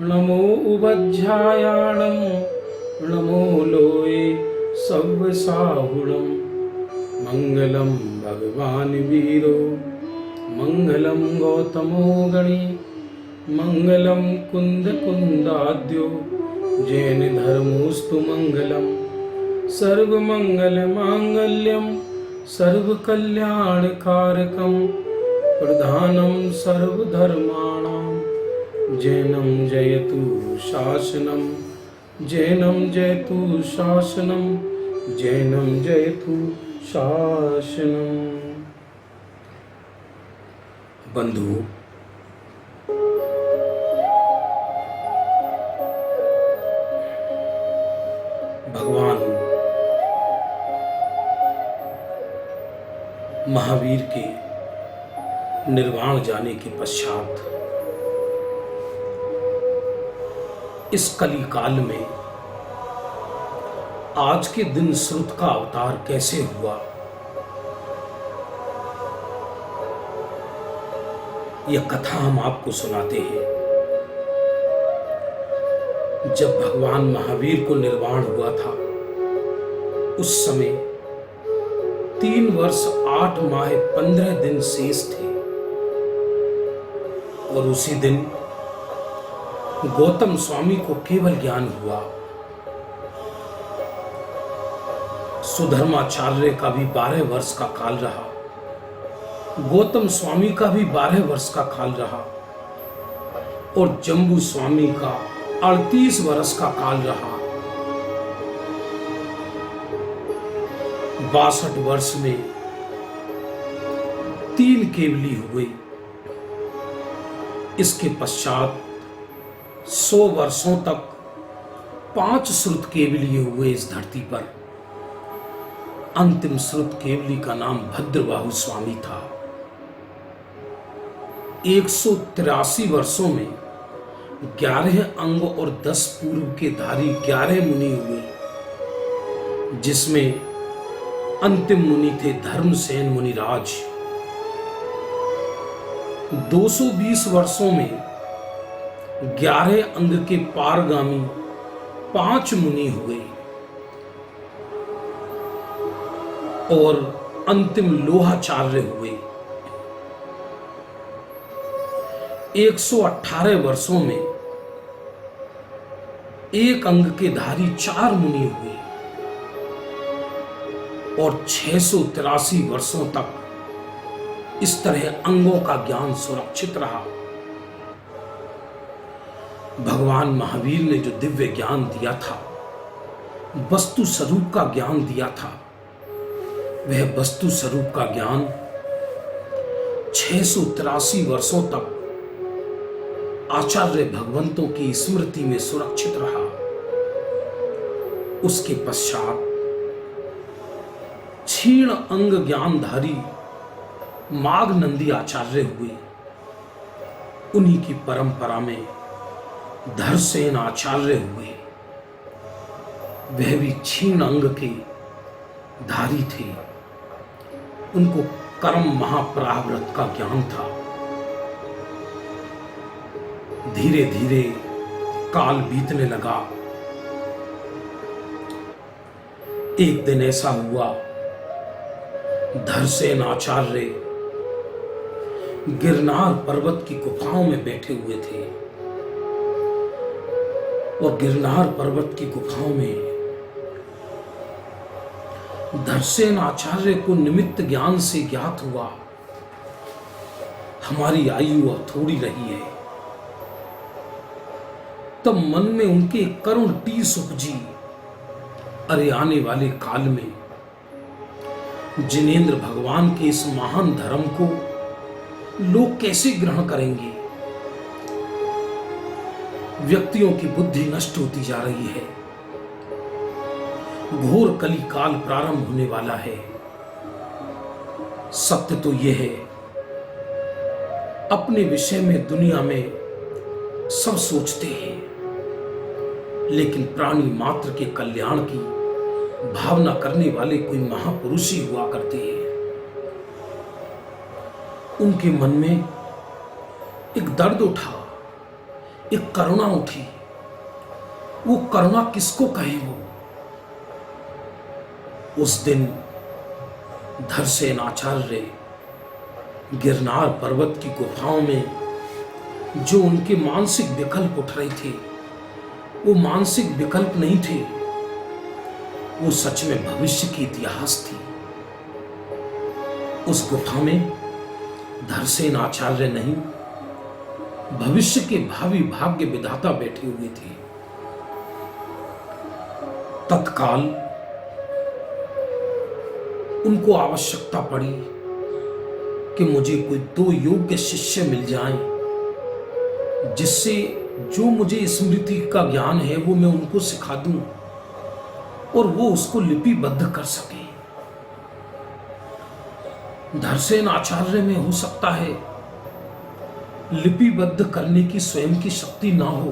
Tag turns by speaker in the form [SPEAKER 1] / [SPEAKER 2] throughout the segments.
[SPEAKER 1] नमो उपाध्यायाणं नमो लोये सव्यसाहुणं मंगलम भगवान वीरो मंगलम गौतमो गणी मंगलम कुंद कुंदाद्यो जैन धर्मोस्तु मंगलम सर्वमंगल मांगल्यम सर्वकल्याणकारकं प्रधानं सर्वधर्माणां जैनं जयतु शासनं जैनं जयतु शासनं जैनं जयतु शासनं। बंधु, भगवान महावीर के निर्वाण जाने के पश्चात इस कली काल में आज के दिन श्रुत का अवतार कैसे हुआ, यह कथा हम आपको सुनाते हैं। जब भगवान महावीर को निर्वाण हुआ था उस समय 3 वर्ष 8 माह 15 दिन शेष थे और उसी दिन गौतम स्वामी को केवल ज्ञान हुआ। सुधर्माचार्य का भी 12 वर्ष का काल रहा, गौतम स्वामी का भी 12 वर्ष का काल रहा और जम्बू स्वामी का 38 वर्ष का काल रहा। 62 वर्ष में 3 केवली हुए। इसके पश्चात 100 वर्षों तक 5 श्रुत केवली हुए इस धरती पर। अंतिम श्रुत केवली का नाम भद्रबाहु स्वामी था। 183 वर्षों में 11 अंग और 10 पूर्व के धारी 11 मुनि हुए, जिसमें अंतिम मुनि थे धर्मसेन मुनिराज। 220 वर्षों में 11 अंग के पारगामी 5 मुनि हुए और अंतिम लोहाचार्य हुए। 118 वर्षों में 1 अंग के धारी 4 मुनि हुए और 683 वर्षों तक इस तरह अंगों का ज्ञान सुरक्षित रहा। भगवान महावीर ने जो दिव्य ज्ञान दिया था, वस्तु स्वरूप का ज्ञान दिया था, वह वस्तु स्वरूप का ज्ञान 683 वर्षों तक आचार्य भगवंतों की स्मृति में सुरक्षित रहा। उसके पश्चात क्षीण अंग ज्ञानधारी माघ नंदी आचार्य हुए। उन्हीं की परंपरा में धरसेन आचार्य हुए। वह भी क्षीण अंग के धारी थे। उनको कर्म महापराव्रत का ज्ञान था। धीरे धीरे काल बीतने लगा। एक दिन ऐसा हुआ, धरसेन आचार्य गिरनार पर्वत की गुफाओं में बैठे हुए थे और गिरनार पर्वत की गुफाओं में धरसेन आचार्य को निमित्त ज्ञान से ज्ञात हुआ, हमारी आयु अब थोड़ी रही है। तब मन में उनके करुण टीस उपजी, अरे आने वाले काल में जिनेंद्र भगवान के इस महान धर्म को लोग कैसे ग्रहण करेंगे। व्यक्तियों की बुद्धि नष्ट होती जा रही है। घोर कली काल प्रारंभ होने वाला है। सत्य तो यह है, अपने विषय में दुनिया में सब सोचते हैं, लेकिन प्राणी मात्र के कल्याण की भावना करने वाले कोई महापुरुष ही हुआ करते हैं। उनके मन में एक दर्द उठा, एक करुणा उठी। वो करुणा किसको कहे? वो उस दिन धरसेन आचार्य गिरनार पर्वत की गुफाओं में जो उनके मानसिक विकल्प उठ रहे थे, वो मानसिक विकल्प नहीं थे, वो सच में भविष्य की इतिहास थी। उस गुफा में धरसेन आचार्य नहीं, भविष्य के भावी भाग्य विधाता बैठे हुए थे। तत्काल उनको आवश्यकता पड़ी कि मुझे कोई 2 योग्य शिष्य मिल जाएं, जिससे जो मुझे स्मृति का ज्ञान है वो मैं उनको सिखा दूं और वो उसको लिपिबद्ध कर सके। धरसेन आचार्य में हो सकता है लिपिबद्ध करने की स्वयं की शक्ति ना हो,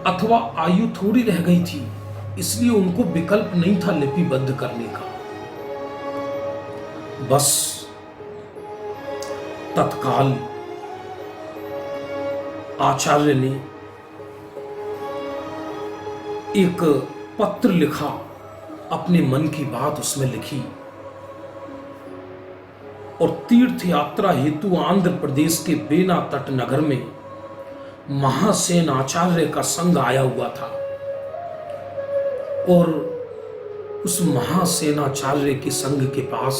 [SPEAKER 1] अथवा आयु थोड़ी रह गई थी, इसलिए उनको विकल्प नहीं था लिपिबद्ध करने का। बस तत्काल आचार्य ने एक पत्र लिखा, अपने मन की बात उसमें लिखी और तीर्थ यात्रा हेतु आंध्र प्रदेश के बेना तट नगर में महासेन आचार्य का संघ आया हुआ था और उस महासेनाचार्य के संघ के पास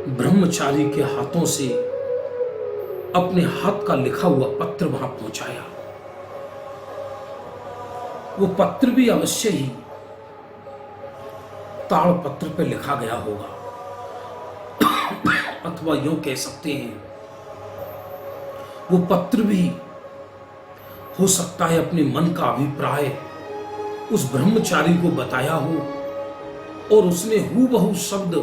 [SPEAKER 1] ब्रह्मचारी के हाथों से अपने हाथ का लिखा हुआ पत्र वहां पहुंचाया। वो पत्र भी अवश्य ही ताड़पत्र पे लिखा गया होगा, अथवा यूं कह सकते हैं वो पत्र भी हो सकता है अपने मन का अभिप्राय उस ब्रह्मचारी को बताया हो और उसने हूबहू शब्द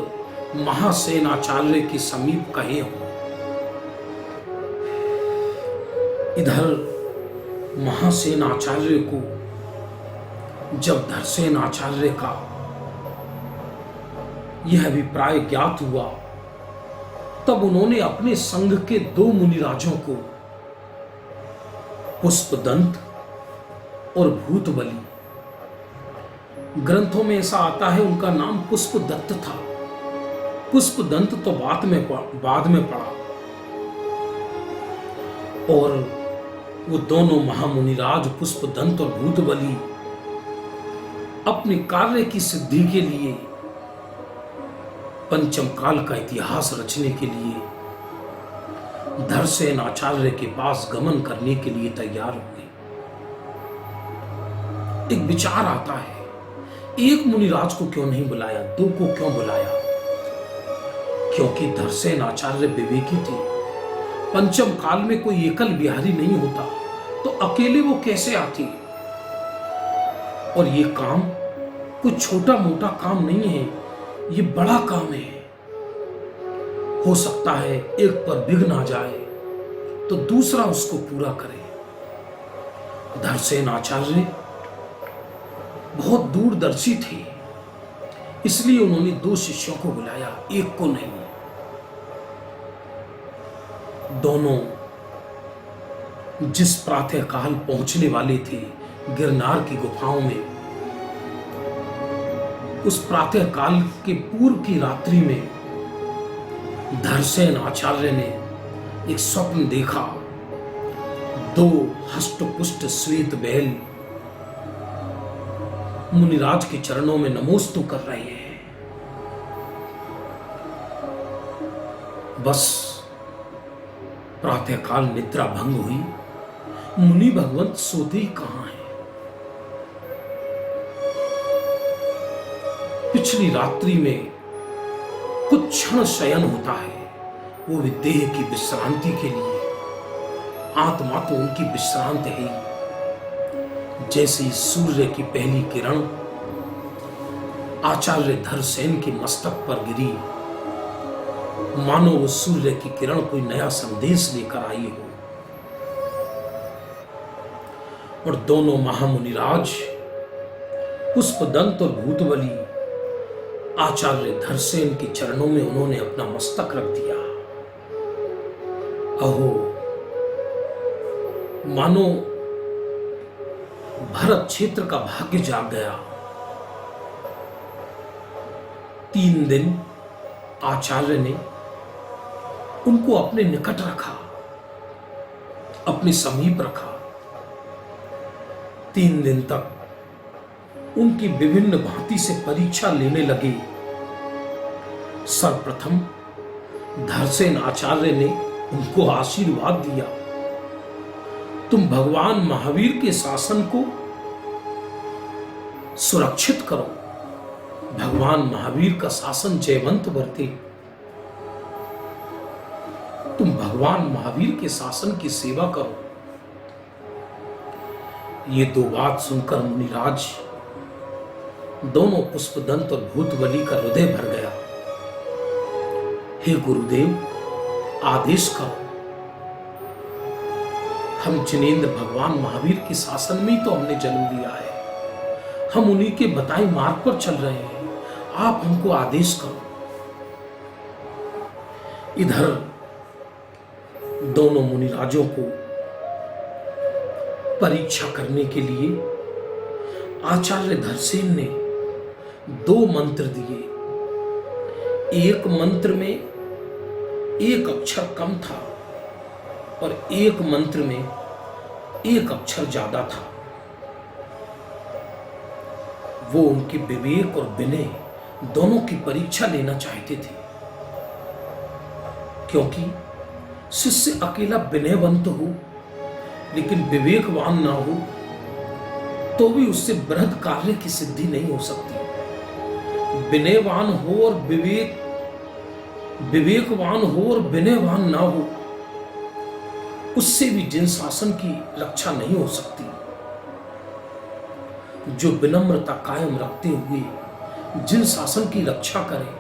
[SPEAKER 1] महासेनाचार्य के समीप कहे हो। इधर महासेनाचार्य को जब धरसेन आचार्य का यह अभिप्राय ज्ञात हुआ, तब उन्होंने अपने संघ के 2 मुनिराजों को पुष्पदंत और भूतबली, ग्रंथों में ऐसा आता है उनका नाम पुष्पदत्त था, पुष्पदंत तो बाद में पड़ा, और वो दोनों महामुनिराज पुष्पदंत और भूतबली अपने कार्य की सिद्धि के लिए, पंचम काल का इतिहास रचने के लिए धरसेन आचार्य के पास गमन करने के लिए तैयार हुए। एक विचार आता है, एक मुनिराज को क्यों नहीं बुलाया, 2 को क्यों बुलाया? क्योंकि धरसेन आचार्य विवेकी थे। पंचम काल में कोई एकल बिहारी नहीं होता, तो अकेले वो कैसे आती? और ये काम कोई छोटा मोटा काम नहीं है, ये बड़ा काम है। हो सकता है एक पर विघ्न आ जाए तो दूसरा उसको पूरा करे। धरसेन आचार्य बहुत दूरदर्शी थे, इसलिए उन्होंने 2 शिष्यों को बुलाया, एक को नहीं। दोनों जिस प्रातः काल पहुंचने वाले थे गिरनार की गुफाओं में, उस प्रातः काल के पूर्व की रात्रि में धरसेन आचार्य ने एक स्वप्न देखा। 2 हष्टपुष्ट श्वेत बैल मुनिराज के चरणों में नमोस्तु कर रहे हैं। बस प्रातःकाल निद्रा भंग हुई, मुनि भगवंत सोते ही कहां है? पिछली रात्रि में कुछ क्षण शयन होता है, वो भी देह की विश्रांति के लिए, आत्मा तो उनकी विश्रांत है ही। जैसे ही सूर्य की पहली किरण आचार्य धरसेन के मस्तक पर गिरी, मानो वो सूर्य की किरण कोई नया संदेश लेकर आई हो, और दोनों महामुनिराज पुष्पदंत और भूतबली आचार्य धरसेन के चरणों में उन्होंने अपना मस्तक रख दिया। अहो, मानो भरत क्षेत्र का भाग्य जाग गया। 3 दिन आचार्य ने उनको अपने निकट रखा, अपने समीप रखा। 3 दिन तक उनकी विभिन्न भांति से परीक्षा लेने लगे। सर्वप्रथम धरसेन आचार्य ने उनको आशीर्वाद दिया, तुम भगवान महावीर के शासन को सुरक्षित करो, भगवान महावीर का शासन जयवंत बरते, तुम भगवान महावीर के शासन की सेवा करो। ये 2 बात सुनकर मुनिराज दोनों पुष्पदंत और भूतबली का हृदय भर गया। हे गुरुदेव, आदेश करो, हम जिनेंद्र भगवान महावीर के शासन में ही तो हमने जन्म लिया है, हम उन्हीं के बताए मार्ग पर चल रहे हैं, आप हमको आदेश करो। इधर दोनों मुनिराजों को परीक्षा करने के लिए आचार्य धरसेन ने 2 मंत्र दिए। एक मंत्र में एक अक्षर कम था और एक मंत्र में एक अक्षर ज्यादा था। वो उनके विवेक और विनय दोनों की परीक्षा लेना चाहते थे, क्योंकि शिष्य अकेला विनयवंत हो लेकिन विवेकवान ना हो तो भी उससे बृहद कार्य की सिद्धि नहीं हो सकती। विनयवान हो और विवेकवान हो और विनयवान ना हो, उससे भी जिन शासन की रक्षा नहीं हो सकती। जो विनम्रता कायम रखते हुए जिन शासन की रक्षा करे,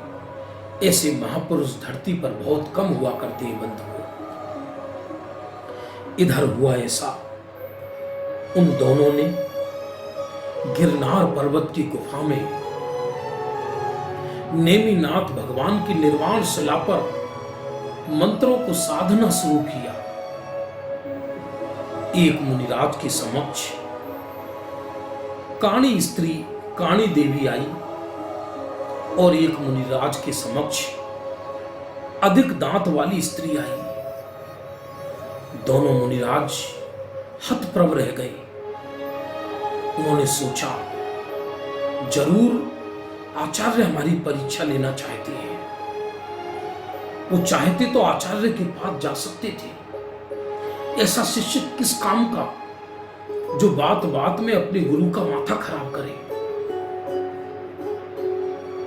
[SPEAKER 1] ऐसे महापुरुष धरती पर बहुत कम हुआ करते हैं बंधुओं। इधर हुआ ऐसा, उन दोनों ने गिरनार पर्वत की गुफा में नेमिनाथ भगवान की निर्वाण शिला पर मंत्रों को साधना शुरू किया। एक मुनिराज के समक्ष काणी स्त्री काणी देवी आई और एक मुनिराज के समक्ष अधिक दांत वाली स्त्री आई। दोनों मुनिराज हतप्रभ रह गए। उन्होंने सोचा, जरूर आचार्य हमारी परीक्षा लेना चाहते हैं। वो चाहते तो आचार्य के पास जा सकते थे। ऐसा शिष्य किस काम का जो बात बात में अपने गुरु का माथा खराब करे।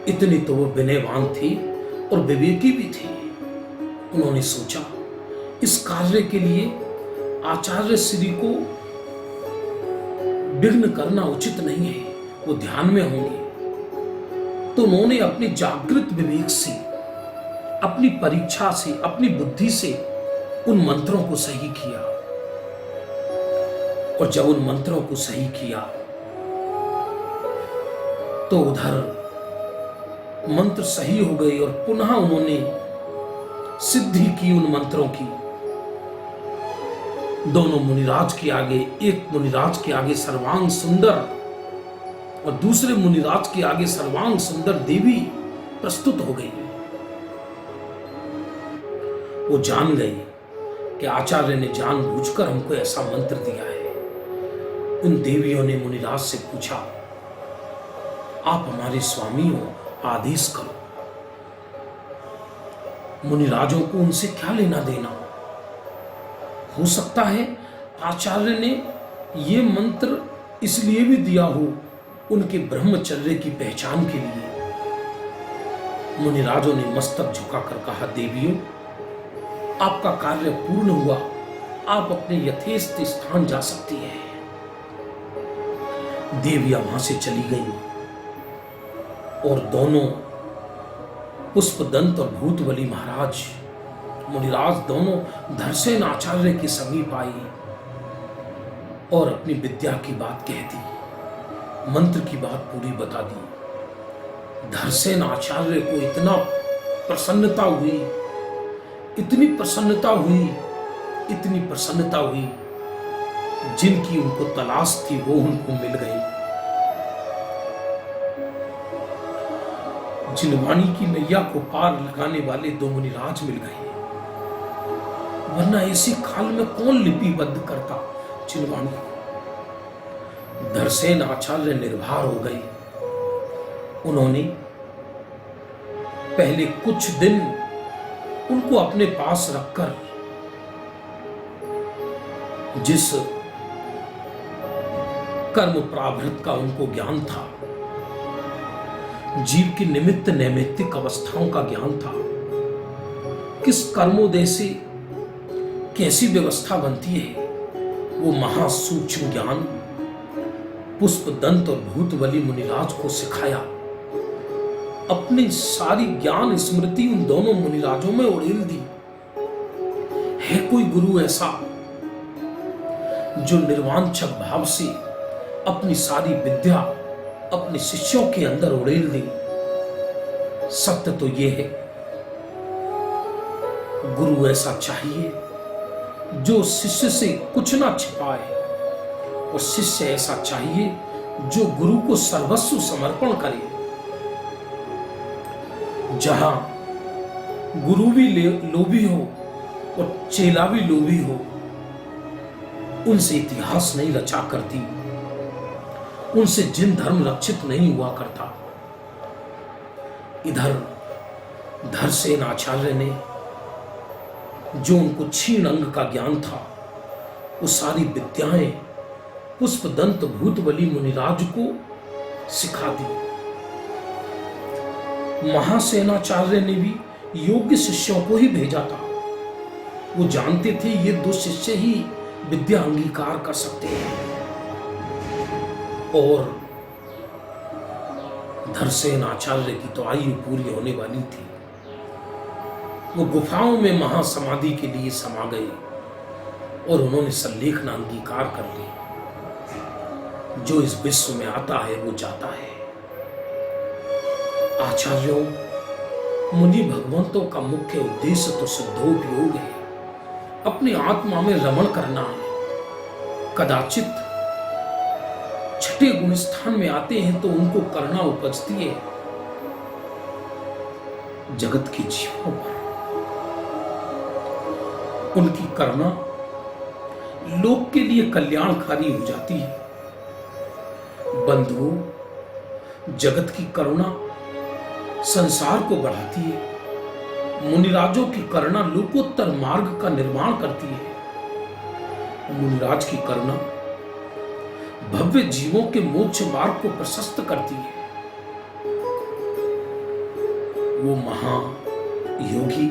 [SPEAKER 1] इतने तो वो विनयवान थे और विवेकी भी थे। उन्होंने सोचा, इस कार्य के लिए आचार्य श्री को विघ्न करना उचित नहीं है, वो ध्यान में होंगे। तो उन्होंने अपने जागृत विवेक से, अपनी परीक्षा से, अपनी बुद्धि से उन मंत्रों को सही किया। और जब उन मंत्रों को सही किया तो उधर मंत्र सही हो गए और पुनः उन्होंने सिद्धि की उन मंत्रों की। दोनों मुनिराज के आगे, एक मुनिराज के आगे सर्वांग सुंदर और दूसरे मुनिराज के आगे सर्वांग सुंदर देवी प्रस्तुत हो गई। वो जान गए कि आचार्य ने जानबूझकर हमको ऐसा मंत्र दिया है। उन देवियों ने मुनिराज से पूछा, आप हमारे स्वामी हो, आदेश करो। मुनिराजों को उनसे क्या लेना देना। हो सकता है आचार्य ने ये मंत्र इसलिए भी दिया हो उनके ब्रह्मचर्य की पहचान के लिए। मुनिराजों ने मस्तक झुकाकर कहा, देवियों, आपका कार्य पूर्ण हुआ, आप अपने यथेष्ट स्थान जा सकती हैं। देवियां वहां से चली गई और दोनों पुष्पदंत और भूतबली महाराज मुनिराज दोनों धरसेन आचार्य के समीप आई और अपनी विद्या की बात कह दी, मंत्र की बात पूरी बता दी। धरसेन आचार्य को इतना प्रसन्नता हुई, इतनी प्रसन्नता हुई, इतनी प्रसन्नता हुई जिनकी उनको तलाश थी वो उनको मिल गई। जिनवाणी की नैया को पार लगाने वाले दो मुनिराज मिल गए, वरना ऐसी खाल में कौन लिपिबद्ध करता जिनवाणी को। धरसेन आचार्य निर्भर हो गए। उन्होंने पहले कुछ दिन उनको अपने पास रखकर जिस कर्म प्रावृत्त का उनको ज्ञान था, जीव की निमित्त नैमित्तिक अवस्थाओं का ज्ञान था, किस कर्मोदय से कैसी व्यवस्था बनती है, वो महासूक्ष्म ज्ञान पुष्पदंत और भूतबली मुनिराज को सिखाया। अपनी सारी ज्ञान स्मृति उन दोनों मुनिराजों में उड़ेल दी। है कोई गुरु ऐसा जो निर्वांछक भाव से अपनी सारी विद्या अपने शिष्यों के अंदर उड़ेल दे? सत्य तो यह है, गुरु ऐसा चाहिए जो शिष्य से कुछ ना छिपाए, और शिष्य ऐसा चाहिए जो गुरु को सर्वस्व समर्पण करे। जहां गुरु भी लोभी हो और चेला भी लोभी हो, उनसे इतिहास नहीं रचा करती, उनसे जिन धर्म रक्षित नहीं हुआ करता। इधर धरसेन आचार्य ने जो उनको क्षीण अंग का ज्ञान था, वो सारी विद्याएं पुष्पदंत भूतबली मुनिराज को सिखा दी। महासेनाचार्य ने भी योग्य शिष्यों को ही भेजा था। वो जानते थे ये दो शिष्य ही विद्या अंगीकार कर सकते हैं। और धरसेन आचार्य की तो आयु पूरी होने वाली थी। वो गुफाओं में महासमाधि के लिए समा गए और उन्होंने संलेखन अंगीकार कर ली। जो इस विश्व में आता है वो जाता है। आचार्यों, मुनि भगवंतों का मुख्य उद्देश्य तो सिद्धोपयोग है, अपनी आत्मा में रमण करना है। कदाचित छठे गुण स्थान में आते हैं तो उनको करना उपजती है जगत के जीवों पर। उनकी करना लोक के लिए कल्याणकारी हो जाती है। बंधु, जगत की करुणा संसार को बढ़ाती है। मुनिराजों की करुणा लोकोत्तर मार्ग का निर्माण करती है। मुनिराज की करुणा भव्य जीवों के मोक्ष मार्ग को प्रशस्त करती है। वो महायोगी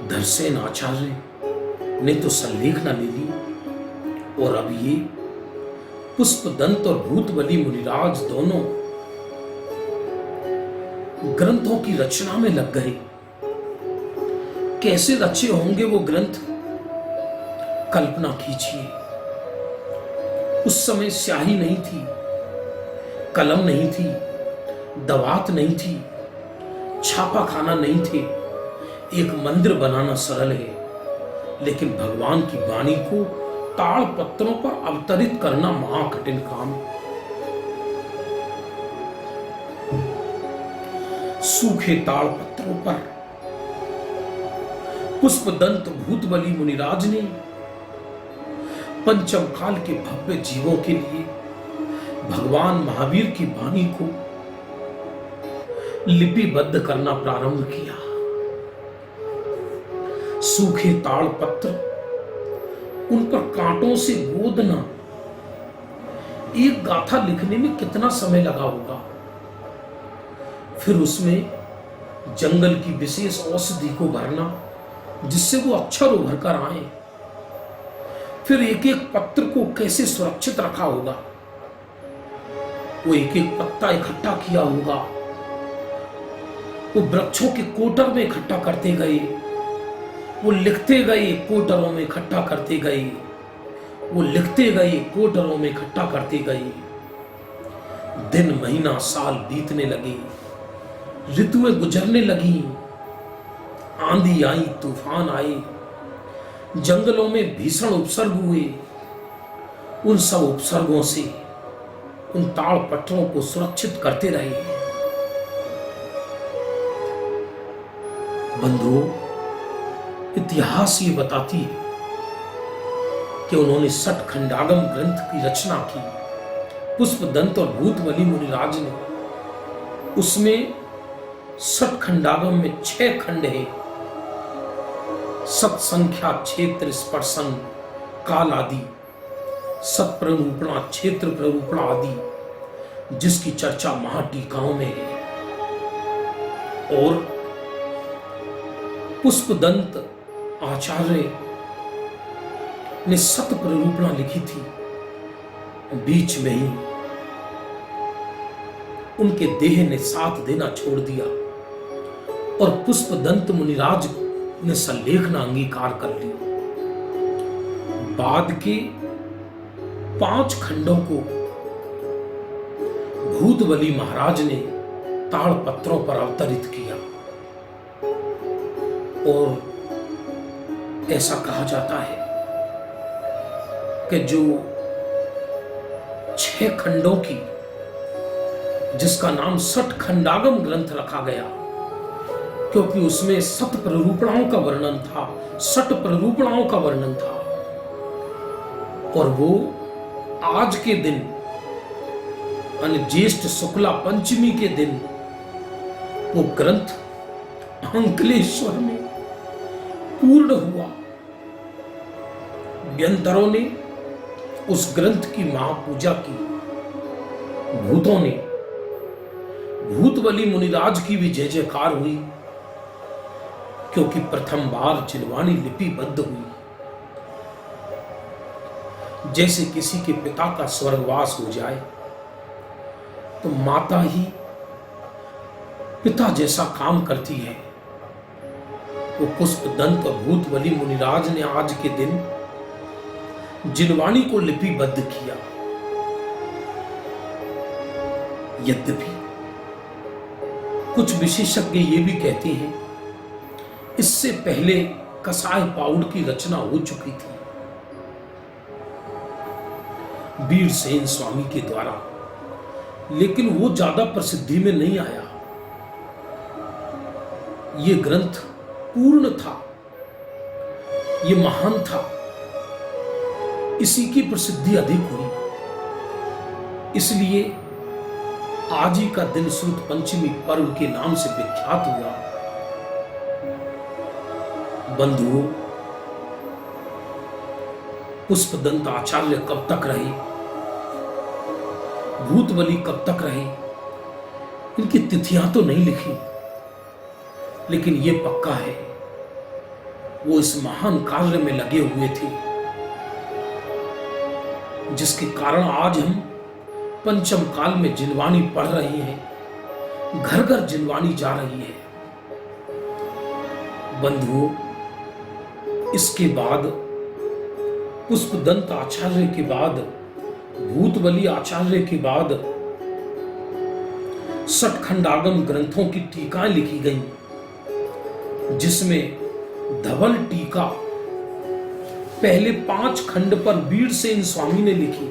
[SPEAKER 1] धरसेन आचार्य ने तो संलेखना ले ली, और अब ये पुष्पदंत और भूतबली मुनिराज दोनों ग्रंथों की रचना में लग गए। कैसे रचे होंगे वो ग्रंथ, कल्पना कीजिए। उस समय स्याही नहीं थी, कलम नहीं थी, दवात नहीं थी, छापाखाना नहीं थे। एक मंदिर बनाना सरल है, लेकिन भगवान की वाणी को ताड़ पत्रों पर अवतरित करना महाकठिन काम है। सूखे ताड़ पत्रों पर पुष्पदंत भूतबली मुनिराज ने पंचम काल के भव्य जीवों के लिए भगवान महावीर की वाणी को लिपिबद्ध करना प्रारंभ किया। सूखे ताड़ पत्र, उन पर कांटों से गोदना, एक गाथा लिखने में कितना समय लगा होगा। फिर उसमें जंगल की विशेष औषधि को भरना जिससे वो अक्षर उभर कर आए। फिर एक एक पत्र को कैसे सुरक्षित रखा होगा, वो एक एक पत्ता इकट्ठा किया होगा। वो वृक्षों के कोटर में इकट्ठा करते गए, वो लिखते गए, कोटरों में इकट्ठा करते गए, वो लिखते गए, कोटरों में इकट्ठा करते गए। दिन महीना साल बीतने लगे, ऋतुएं गुजरने लगी, आंधी आई, तूफान आए, जंगलों में भीषण उपसर्ग हुए, उन सब उपसर्गों से उन ताड़ पत्रों को सुरक्षित करते रहे। बंधुओं, इतिहास ये बताती है कि उन्होंने षटखंडागम ग्रंथ की रचना की। पुष्पदंत और भूतबली मुनिराज ने उसमें षटखंडागम में 6 खंड है। सत्संख्या, क्षेत्र, स्पर्शन, काल आदि, सत प्ररूपणा, क्षेत्र प्ररूपणा आदि, जिसकी चर्चा महाटीकाओं में है। और पुष्पदंत आचार्य ने सत प्ररूपणा लिखी थी। बीच में ही उनके देह ने साथ देना छोड़ दिया और पुष्पदंत मुनिराज ने संलेखना अंगीकार कर लिया। बाद के 5 खंडों को भूतबली महाराज ने ताड़ पत्रों पर अवतरित किया और ऐसा कहा जाता है कि जो 6 खंडों की, जिसका नाम षटखंडागम ग्रंथ रखा गया, क्योंकि उसमें सत प्ररूपणाओं का वर्णन था, षट प्ररूपणाओं का वर्णन था। और वो आज के दिन ज्येष्ठ शुक्ला पंचमी के दिन वो ग्रंथ अंकलेश्वर में पूर्ण हुआ। व्यंतरों ने उस ग्रंथ की महापूजा की। भूतों ने, भूतबली मुनिराज की भी जय जयकार हुई, क्योंकि प्रथम बार जिनवाणी लिपिबद्ध हुई। जैसे किसी के पिता का स्वर्गवास हो जाए तो माता ही पिता जैसा काम करती है। वो पुष्पदंत और भूतबली मुनिराज ने आज के दिन जिनवाणी को लिपिबद्ध किया। यद्यपि कुछ विशेषज्ञ ये भी कहते हैं इससे पहले कसाय पाउड की रचना हो चुकी थी वीरसेन स्वामी के द्वारा, लेकिन वो ज्यादा प्रसिद्धि में नहीं आया। ये ग्रंथ पूर्ण था, ये महान था, इसी की प्रसिद्धि अधिक हुई। इसलिए आज ही का दिन श्रुत पंचमी पर्व के नाम से विख्यात हुआ। बंधुओं, पुष्पदंत आचार्य कब तक रहे, भूतबली कब तक रहे, इनकी तिथियां तो नहीं लिखी, लेकिन यह पक्का है वो इस महान कार्य में लगे हुए थे, जिसके कारण आज हम पंचम काल में जिनवाणी पढ़ रहे हैं, घर घर जिनवाणी जा रही है। बंधुओं, इसके बाद पुष्पदंत आचार्य के बाद, भूतबली आचार्य के बाद षटखंडागम ग्रंथों की टीकाएं लिखी गईं, जिसमें धवल टीका पहले 5 खंड पर वीरसेन स्वामी ने लिखी,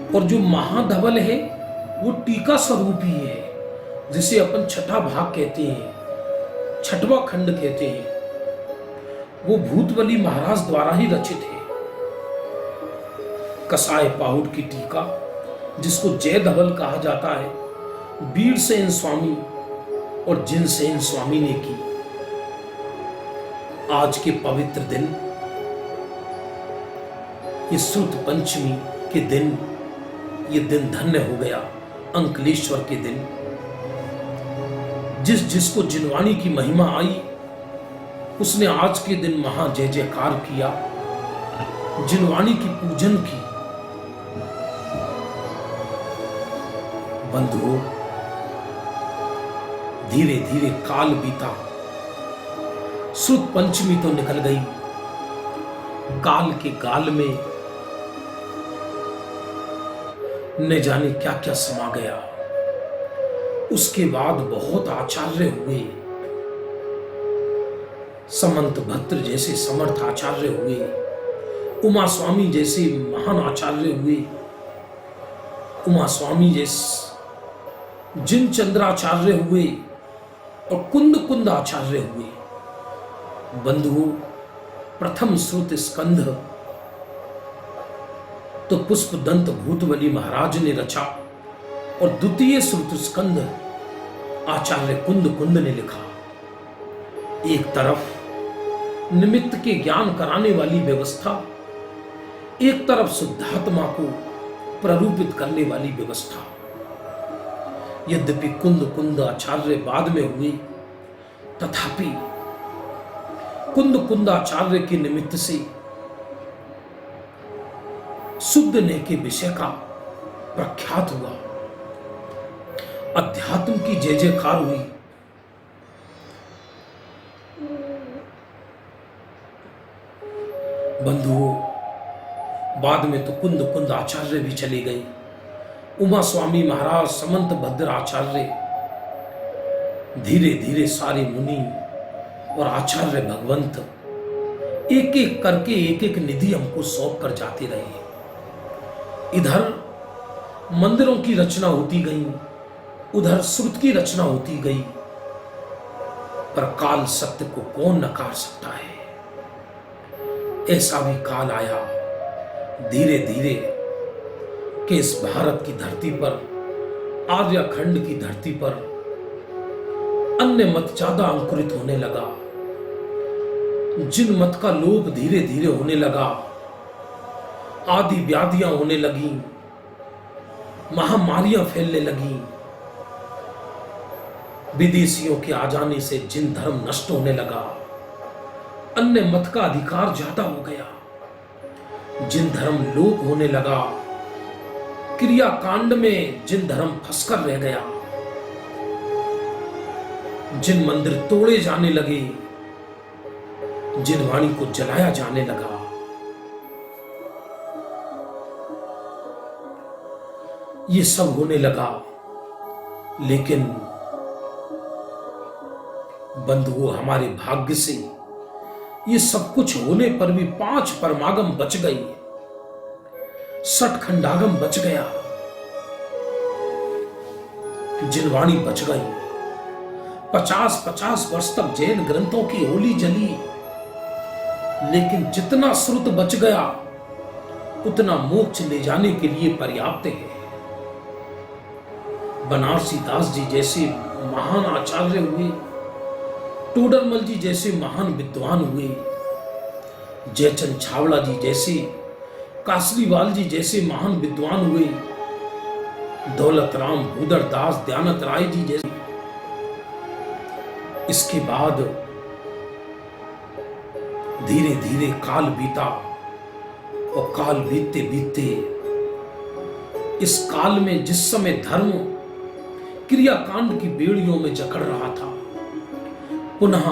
[SPEAKER 1] और जो महाधवल है वो टीका स्वरूप ही है, जिसे अपन छठा भाग कहते हैं, छठवां खंड कहते हैं। वो भूतबली महाराज द्वारा ही रचित है। कसाय पाहुड़ की टीका, जिसको जय धवल कहा जाता है, वीरसेन स्वामी और जिनसेन स्वामी ने की। आज के पवित्र दिन, ये श्रुत पंचमी के दिन, ये दिन धन्य हो गया, अंकलेश्वर के दिन। जिसको जिनवाणी की महिमा आई, उसने आज के दिन महा जय जयकार किया, जिनवाणी की पूजन की। बंधुओं, धीरे धीरे काल बीता, श्रुत पंचमी तो निकल गई, काल के गाल में न जाने क्या क्या समा गया। उसके बाद बहुत आचार्य हुए, समंत भद्र जैसे समर्थ आचार्य हुए, उमा स्वामी जैसे महान आचार्य हुए, उमा स्वामी जैसे जिन चंद्राचार्य हुए और कुंद कुंद आचार्य हुए। बंधुओं, प्रथम श्रुत स्कंध तो पुष्पदंत भूतबली महाराज ने रचा और द्वितीय श्रुत स्कंध आचार्य कुंद कुंद ने लिखा। एक तरफ निमित्त के ज्ञान कराने वाली व्यवस्था, एक तरफ शुद्धात्मा को प्ररूपित करने वाली व्यवस्था। यद्यपि कुंद कुंद आचार्य बाद में हुए, तथापि कुंद कुंद आचार्य के निमित्त से शुद्ध ने के विषय का प्रख्यात हुआ, अध्यात्म की जय जयकार हुई। बंधुओं, बाद में तो कुंद कुंद आचार्य भी चले गए। उमा स्वामी महाराज, समंत भद्र आचार्य, धीरे धीरे सारे मुनि और आचार्य भगवंत एक एक करके एक एक निधि हमको सौंप कर जाते रहे। इधर मंदिरों की रचना होती गई, उधर श्रुत की रचना होती गई, पर काल सत्य को कौन नकार सकता है। ऐसा भी काल आया धीरे धीरे कि इस भारत की धरती पर, आर्यखंड की धरती पर अन्य मत ज्यादा अंकुरित होने लगा। जिन मत का लोप धीरे धीरे होने लगा, आदि व्याधियां होने लगी, महामारियां फैलने लगी, विदेशियों के आ जाने से जिन धर्म नष्ट होने लगा, अन्य मत का अधिकार ज्यादा हो गया, जिन धर्म लोप होने लगा, क्रिया कांड में जिन धर्म फंसकर रह गया, जिन मंदिर तोड़े जाने लगे, जिन वाणी को जलाया जाने लगा, ये सब होने लगा। लेकिन बंधुओं, हमारे भाग्य से ये सब कुछ होने पर भी 5 परमागम बच गई, 60 खंडागम बच गया, जिनवाणी बच गई। 50-50 वर्ष तक जैन ग्रंथों की होली जली, लेकिन जितना श्रुत बच गया उतना मोक्ष ले जाने के लिए पर्याप्त है। बनारसी दास जी जैसे महान आचार्य हुए, टोडरमल जी जैसे महान विद्वान हुए, जयचंद छावड़ा जी जैसे, कासरीवाल जी जैसे महान विद्वान हुए, दौलत राम भूदर दास, दयानंद राय जी जैसे। इसके बाद धीरे धीरे काल बीता और काल बीतते बीतते इस काल में जिस समय धर्म क्रियाकांड की बेड़ियों में जकड़ रहा था, पुनः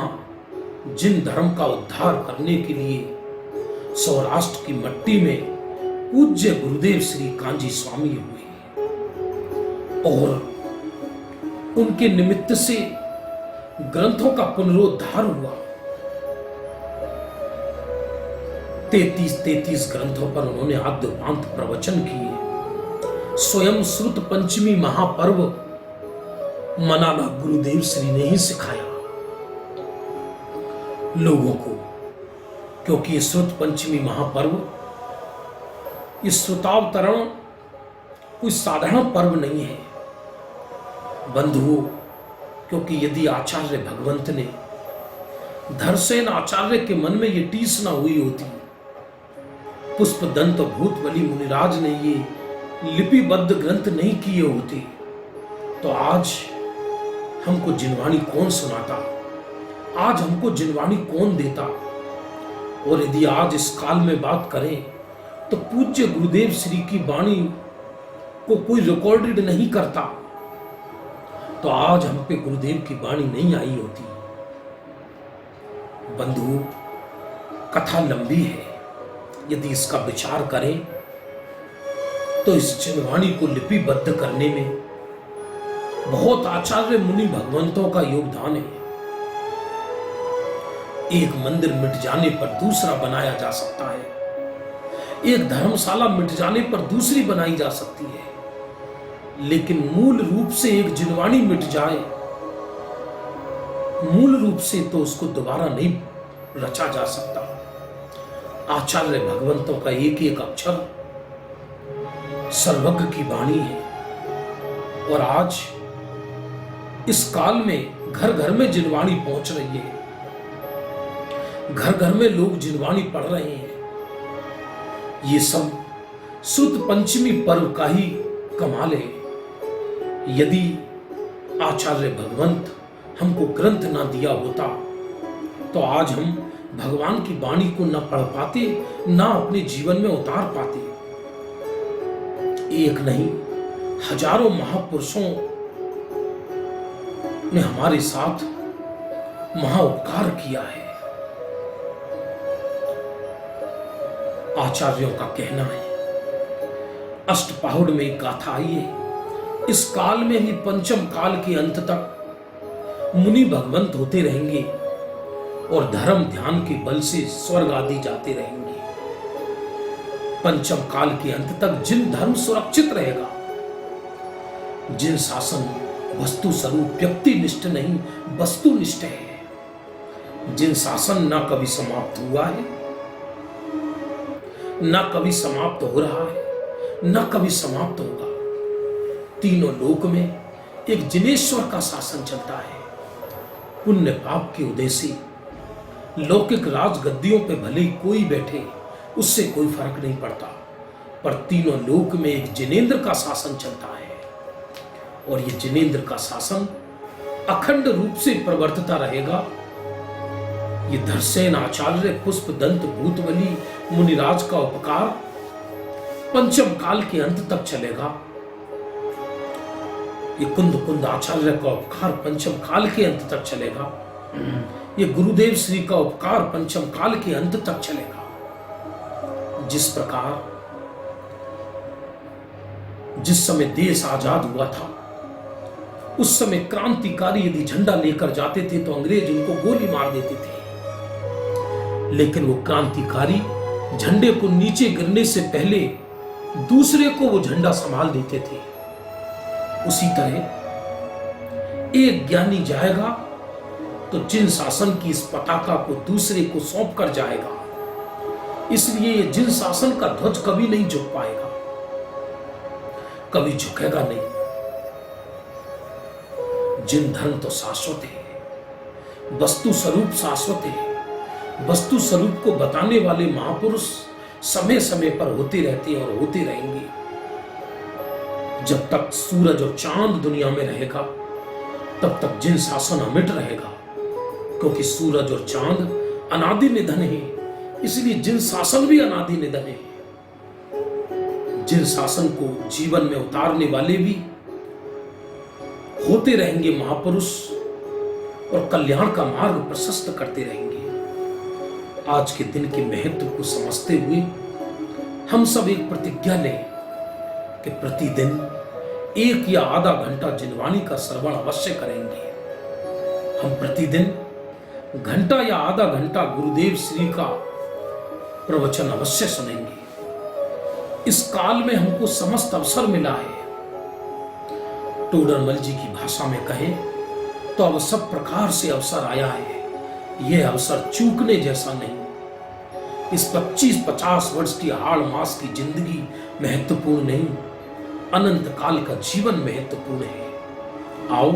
[SPEAKER 1] जिन धर्म का उद्धार करने के लिए सौराष्ट्र की मट्टी में पूज्य गुरुदेव श्री कांजी स्वामी हुए और उनके निमित्त से ग्रंथों का पुनरुद्धार हुआ। 33 ग्रंथों पर उन्होंने आद्योपांत प्रवचन किए। स्वयं श्रुत पंचमी महापर्व मनाना गुरुदेव श्री ने ही सिखाया लोगों को, क्योंकि ये श्रुत पंचमी महापर्व, ये श्रुतावतरण कोई साधारण पर्व नहीं है बंधुओं। क्योंकि यदि आचार्य भगवंत ने, धरसेन आचार्य के मन में ये टीस ना हुई होती, पुष्पदंत भूतबली मुनिराज ने ये लिपिबद्ध ग्रंथ नहीं किए होते, तो आज हमको जिनवाणी कौन सुनाता, आज हमको जिनवाणी कौन देता। और यदि आज इस काल में बात करें तो पूज्य गुरुदेव श्री की वाणी को कोई रिकॉर्डेड नहीं करता, तो आज हम पे गुरुदेव की वाणी नहीं आई होती। बंधु, कथा लंबी है, यदि इसका विचार करें तो इस जिनवाणी को लिपिबद्ध करने में बहुत आचार्य मुनि भगवंतों का योगदान है। एक मंदिर मिट जाने पर दूसरा बनाया जा सकता है, एक धर्मशाला मिट जाने पर दूसरी बनाई जा सकती है, लेकिन मूल रूप से एक जिनवाणी मिट जाए, मूल रूप से तो उसको दोबारा नहीं रचा जा सकता। आचार्य भगवंतों का एक एक अक्षर सर्वज्ञ की वाणी है। और आज इस काल में घर घर में जिनवाणी पहुंच रही है, घर घर में लोग जिनवाणी पढ़ रहे हैं। ये सब शुद्ध पंचमी पर्व का ही कमाल है। यदि आचार्य भगवंत हमको ग्रंथ ना दिया होता तो आज हम भगवान की वाणी को ना पढ़ पाते, ना अपने जीवन में उतार पाते। एक नहीं, हजारों महापुरुषों ने हमारे साथ महाउपकार किया है। आचार्यों का कहना है, अष्टपाहुड़ में एक गाथा आई है, इस काल में ही पंचम काल के अंत तक मुनि भगवंत होते रहेंगे और धर्म ध्यान के बल से स्वर्ग आदि जाते रहेंगे। पंचम काल के अंत तक जिन धर्म सुरक्षित रहेगा, जिन शासन वस्तु स्वरूप व्यक्ति निष्ठ नहीं वस्तुनिष्ठ है, जिन शासन न कभी समाप्त हुआ है, न कभी समाप्त हो रहा है, न कभी समाप्त होगा। तीनों लोक में एक जिनेश्वर का शासन चलता है। पुण्य पाप के उदय से लौकिक राजगद्दियों पे भले ही कोई बैठे, उससे कोई फर्क नहीं पड़ता, पर तीनों लोक में एक जिनेंद्र का शासन चलता है। और ये जिनेंद्र का शासन अखंड रूप से प्रवर्तता रहेगा। ये धरसेन आचार्य पुष्प दंत भूतबली मुनिराज का उपकार पंचम काल के अंत तक चलेगा। ये कुंद कुंद आचार्य का उपकार पंचम काल के अंत तक चलेगा। ये गुरुदेव श्री का उपकार पंचम काल के अंत तक चलेगा। जिस प्रकार जिस समय देश आजाद हुआ था, उस समय क्रांतिकारी यदि झंडा लेकर जाते थे तो अंग्रेज उनको गोली मार देते थे, लेकिन वो क्रांतिकारी झंडे को नीचे गिरने से पहले दूसरे को वो झंडा संभाल देते थे। उसी तरह एक ज्ञानी जाएगा तो जिन शासन की इस पताका को दूसरे को सौंप कर जाएगा, इसलिए जिन शासन का ध्वज कभी नहीं झुक पाएगा, कभी झुकेगा नहीं। जिन धर्म तो शाश्वत है, वस्तु स्वरूप शाश्वत है, वस्तु स्वरूप को बताने वाले महापुरुष समय समय पर होते रहते हैं और होते रहेंगे। जब तक सूरज और चांद दुनिया में रहेगा, तब तक जिन शासन अमिट रहेगा, क्योंकि सूरज और चांद अनादि निधन है, इसलिए जिन शासन भी अनादि निधन है। जिन शासन को जीवन में उतारने वाले भी होते रहेंगे महापुरुष और कल्याण का मार्ग प्रशस्त करते रहेंगे। आज के दिन के महत्व को समझते हुए हम सब एक प्रतिज्ञा लें कि प्रतिदिन 1 या आधा घंटा जिनवाणी का श्रवण अवश्य करेंगे। हम प्रतिदिन घंटा या आधा घंटा गुरुदेव श्री का प्रवचन अवश्य सुनेंगे। इस काल में हमको समस्त अवसर मिला है। टोडरमल जी की भाषा में कहें तो अब सब प्रकार से अवसर आया है। यह अवसर चूकने जैसा नहीं। इस 25-50 वर्ष की हाड़ मास की जिंदगी महत्वपूर्ण नहीं, अनंत काल का जीवन महत्वपूर्ण है। आओ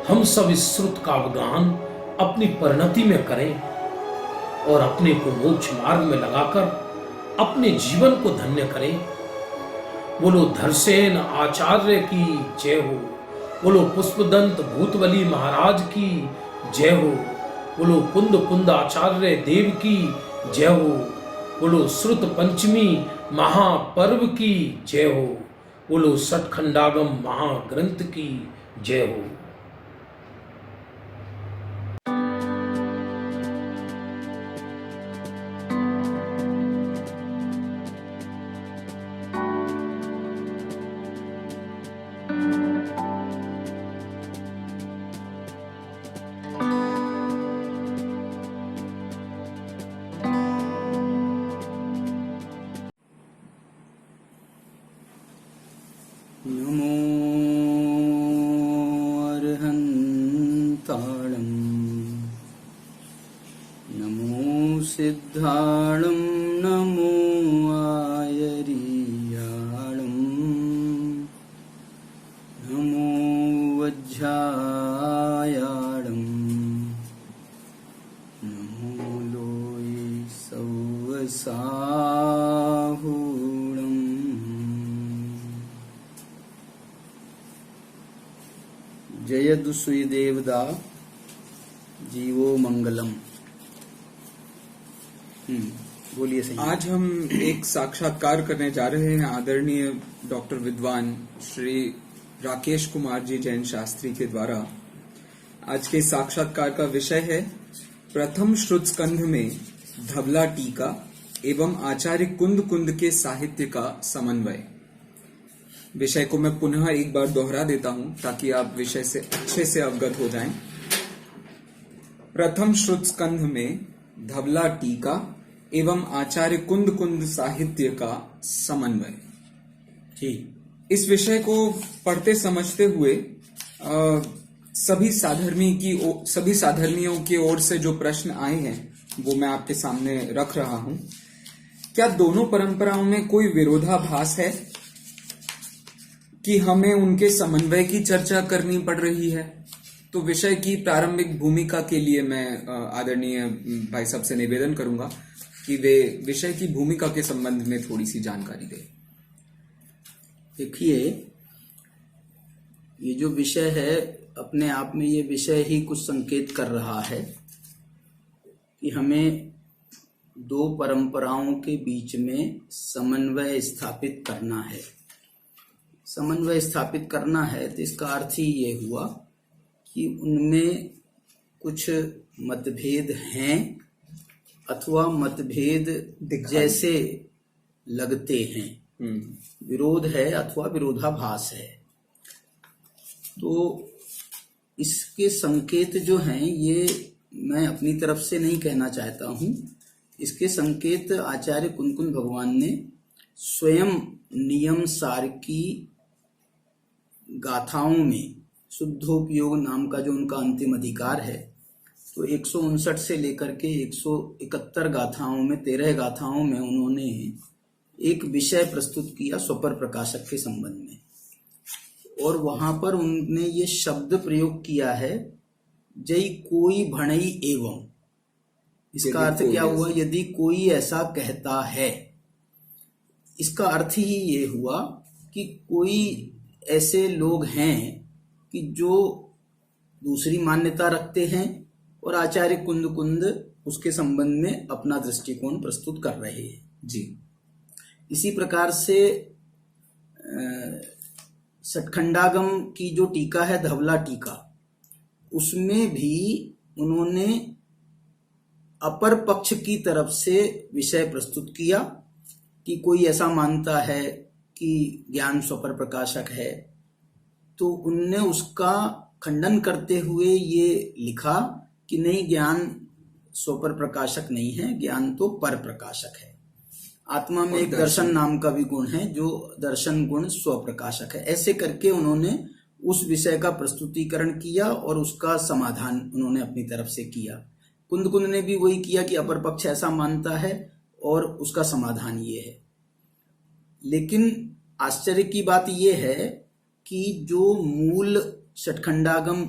[SPEAKER 1] हम सब इस श्रुत का अवगाहन अपनी परिणति में करें और अपने को मोक्ष मार्ग में लगाकर अपने जीवन को धन्य करें। बोलो धरसेन आचार्य की जय हो, बोलो पुष्पदंत भूतबली महाराज की जय हो, बोलो कुंद कुंद आचार्य देव की जय हो, बोलो श्रुत पंचमी महापर्व की जय हो, बोलो सठखंडागम महाग्रंथ की जय हो।
[SPEAKER 2] नमो अर्हन्ताणं नमो सिद्धाणं नमो आयरीयाणं नमो वज्झायाणं नमो लोये सौवसाहुणम्। जयदु सुयदेवदा जीवो मंगलम। बोलिए सही।
[SPEAKER 3] आज हम एक साक्षात्कार करने जा रहे हैं आदरणीय डॉक्टर विद्वान श्री राकेश कुमार जी जैन शास्त्री के द्वारा। आज के साक्षात्कार का विषय है प्रथम श्रुत स्कंध में धवला टीका एवं आचार्य कुंद कुंद के साहित्य का समन्वय। विषय को मैं पुनः एक बार दोहरा देता हूं ताकि आप विषय से अच्छे से अवगत हो जाएं। प्रथम श्रुत स्कंध में धवला टीका एवं आचार्य कुंद कुंद साहित्य का समन्वय।
[SPEAKER 2] ठीक।
[SPEAKER 3] इस विषय को पढ़ते समझते हुए सभी साधर्मियों की ओर से जो प्रश्न आए हैं वो मैं आपके सामने रख रहा हूं। क्या दोनों परंपराओं में कोई विरोधाभास है कि हमें उनके समन्वय की चर्चा करनी पड़ रही है? तो विषय की प्रारंभिक भूमिका के लिए मैं आदरणीय भाई साहब से निवेदन करूंगा कि वे विषय की भूमिका के संबंध में थोड़ी सी जानकारी दें।
[SPEAKER 2] देखिए, ये जो विषय है अपने आप में ये विषय ही कुछ संकेत कर रहा है कि हमें दो परंपराओं के बीच में समन्वय स्थापित करना है। समन्वय स्थापित करना है तो इसका अर्थ ही ये हुआ कि उनमें कुछ मतभेद हैं अथवा मतभेद जैसे लगते हैं, विरोध है अथवा विरोधाभास है। तो इसके संकेत जो हैं ये मैं अपनी तरफ से नहीं कहना चाहता हूं। इसके संकेत आचार्य कुंद भगवान ने स्वयं नियम सार की गाथाओं में, शुद्धोपयोग नाम का जो उनका अंतिम अधिकार है, तो 159 से लेकर के 171 गाथाओं में 13 गाथाओं में उन्होंने एक विषय प्रस्तुत किया स्वपर प्रकाशक के संबंध में। और वहां पर उन्होंने ये शब्द प्रयोग किया है, जय कोई भणई एवं। इसका अर्थ क्या हुआ? यदि कोई ऐसा कहता है, इसका अर्थ ही ये हुआ कि कोई ऐसे लोग हैं कि जो दूसरी मान्यता रखते हैं और आचार्य कुंद उसके संबंध में अपना दृष्टिकोण प्रस्तुत कर रहे हैं।
[SPEAKER 3] जी।
[SPEAKER 2] इसी प्रकार से सटखंडागम की जो टीका है धवला टीका, उसमें भी उन्होंने अपर पक्ष की तरफ से विषय प्रस्तुत किया कि कोई ऐसा मानता है कि ज्ञान स्वपर प्रकाशक है, तो उनने उसका खंडन करते हुए ये लिखा कि नहीं, ज्ञान स्वपर प्रकाशक नहीं है, ज्ञान तो पर प्रकाशक है। आत्मा में एक दर्शन नाम का भी गुण है जो दर्शन गुण स्वप्रकाशक है। ऐसे करके उन्होंने उस विषय का प्रस्तुतिकरण किया और उसका समाधान उन्होंने अपनी तरफ से किया। कुंद ने भी वही किया कि अपर पक्ष ऐसा मानता है और उसका समाधान ये है। लेकिन आश्चर्य की बात यह है कि जो मूल षटखंडागम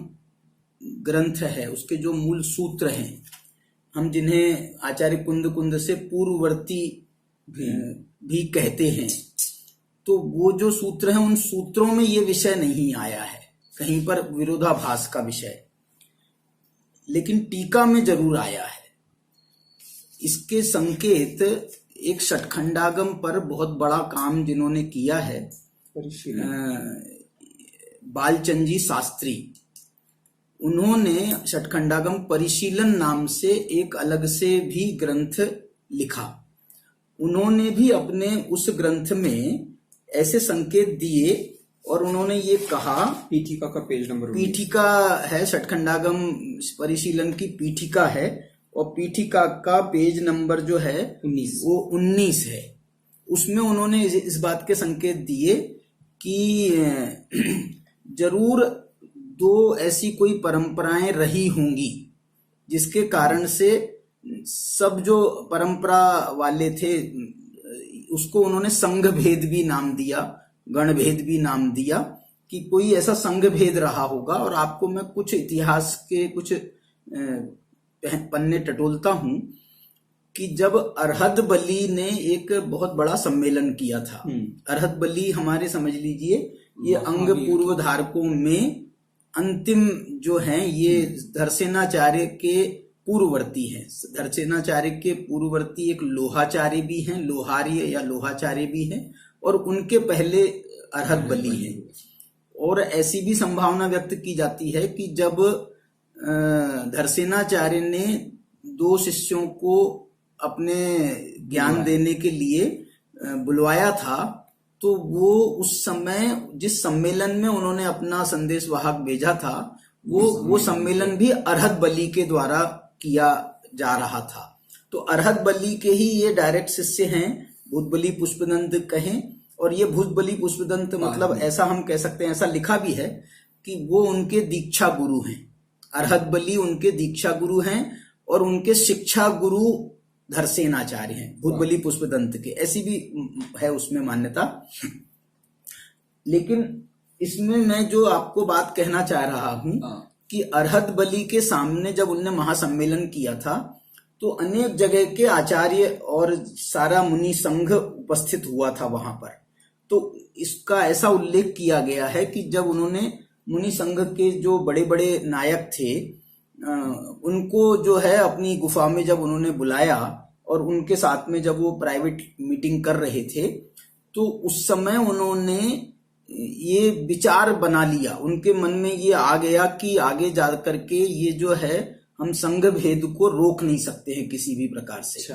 [SPEAKER 2] ग्रंथ है उसके जो मूल सूत्र हैं, हम जिन्हें आचार्य कुंद से पूर्ववर्ती भी कहते हैं, तो वो जो सूत्र हैं उन सूत्रों में ये विषय नहीं आया है कहीं पर विरोधाभास का विषय, लेकिन टीका में जरूर आया है। इसके संकेत एक षटखंडागम पर बहुत बड़ा काम जिन्होंने किया है, बालचंद जी शास्त्री, उन्होंने षटखंडागम परिशीलन नाम से एक अलग से भी ग्रंथ लिखा। उन्होंने भी अपने उस ग्रंथ में ऐसे संकेत दिए और उन्होंने ये कहा,
[SPEAKER 3] पीठिका का पेज नंबर,
[SPEAKER 2] पीठिका है षटखंडागम परिशीलन की पीठिका है और पीठिका का पेज नंबर जो है 19 वो 19 है। उसमें उन्होंने इस बात के संकेत दिए कि जरूर दो ऐसी कोई परंपराएं रही होंगी जिसके कारण से सब जो परंपरा वाले थे उसको उन्होंने संघ भेद भी नाम दिया, गण भेद भी नाम दिया, कि कोई ऐसा संघ भेद रहा होगा। और आपको मैं कुछ इतिहास के कुछ पन्ने टटोलता हूं कि जब अरहद बली ने एक बहुत बड़ा सम्मेलन किया था। अरहद बली हमारे समझ लीजिए ये अंग पूर्व धारकों में अंतिम जो हैं, ये धरसेनाचार्य के पूर्ववर्ती हैं। धरसेनाचार्य के पूर्ववर्ती एक लोहाचार्य भी हैं, लोहार्य या लोहाचार्य भी हैं, और उनके पहले अरहद बली हैं। और ऐसी भी संभावना व्यक्त की जाती है कि जब धरसेनाचार्य ने दो शिष्यों को अपने ज्ञान देने के लिए बुलवाया था, तो वो उस समय जिस सम्मेलन में उन्होंने अपना संदेश वाहक भेजा था, वो सम्मेलन भी अरहद बली के द्वारा किया जा रहा था। तो अरहद बली के ही ये डायरेक्ट शिष्य हैं, भूतबली पुष्पदंत कहें। और ये भूतबली पुष्पदंत मतलब ऐसा हम कह सकते हैं, ऐसा लिखा भी है कि वो उनके दीक्षा गुरु हैं। अरहद बली उनके दीक्षा गुरु हैं और उनके शिक्षा गुरु धरसेनाचार्य हैं, भूतबली पुष्पदंत के। ऐसी भी है उसमें मान्यता। लेकिन इसमें मैं जो आपको बात कहना चाह रहा हूं कि अरहद बली के सामने जब उनने महासम्मेलन किया था तो अनेक जगह के आचार्य और सारा मुनि संघ उपस्थित हुआ था वहां पर। तो इसका ऐसा उल्लेख किया गया है कि जब उन्होंने मुनि संघ के जो बड़े बड़े नायक थे उनको जो है अपनी गुफा में जब उन्होंने बुलाया और उनके साथ में जब वो प्राइवेट मीटिंग कर रहे थे, तो उस समय उन्होंने ये विचार बना लिया, उनके मन में ये आ गया कि आगे जा करके ये जो है हम संघ भेद को रोक नहीं सकते हैं किसी भी प्रकार से।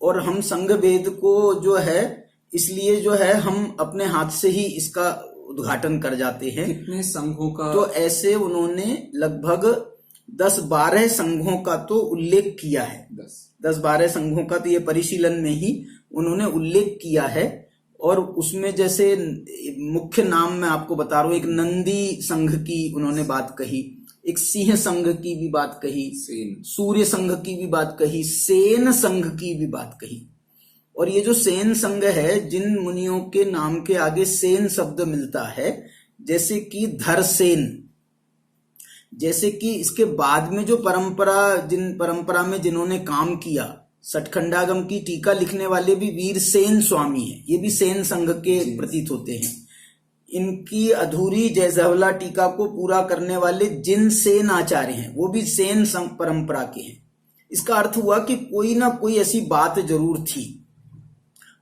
[SPEAKER 2] और हम संघ भेद को जो है इसलिए जो है हम अपने हाथ से ही इसका उद्घाटन कर जाते हैं।
[SPEAKER 3] कितने संघों का?
[SPEAKER 2] तो ऐसे उन्होंने लगभग 10-12 संघों का तो उल्लेख किया है। 10-12 संघों का तो ये परिशीलन में ही उन्होंने उल्लेख किया है। और उसमें जैसे मुख्य नाम मैं आपको बता रहा हूं, एक नंदी संघ की उन्होंने बात कही, एक सिंह संघ की भी बात कही, सूर्य संघ की भी बात कही, सेन संघ की भी बात कही। और ये जो सेन संघ है, जिन मुनियों के नाम के आगे सेन शब्द मिलता है, जैसे कि धरसेन, जैसे कि इसके बाद में जो परंपरा में जिन्होंने काम किया, सठखंडागम की टीका लिखने वाले भी वीर सेन स्वामी हैं, ये भी सेन संघ के प्रतीत होते हैं। इनकी अधूरी जयजवला टीका को पूरा करने वाले जिन सेन आचार्य हैं, वो भी सेन संघ परंपरा के हैं। इसका अर्थ हुआ कि कोई ना कोई ऐसी बात जरूर थी।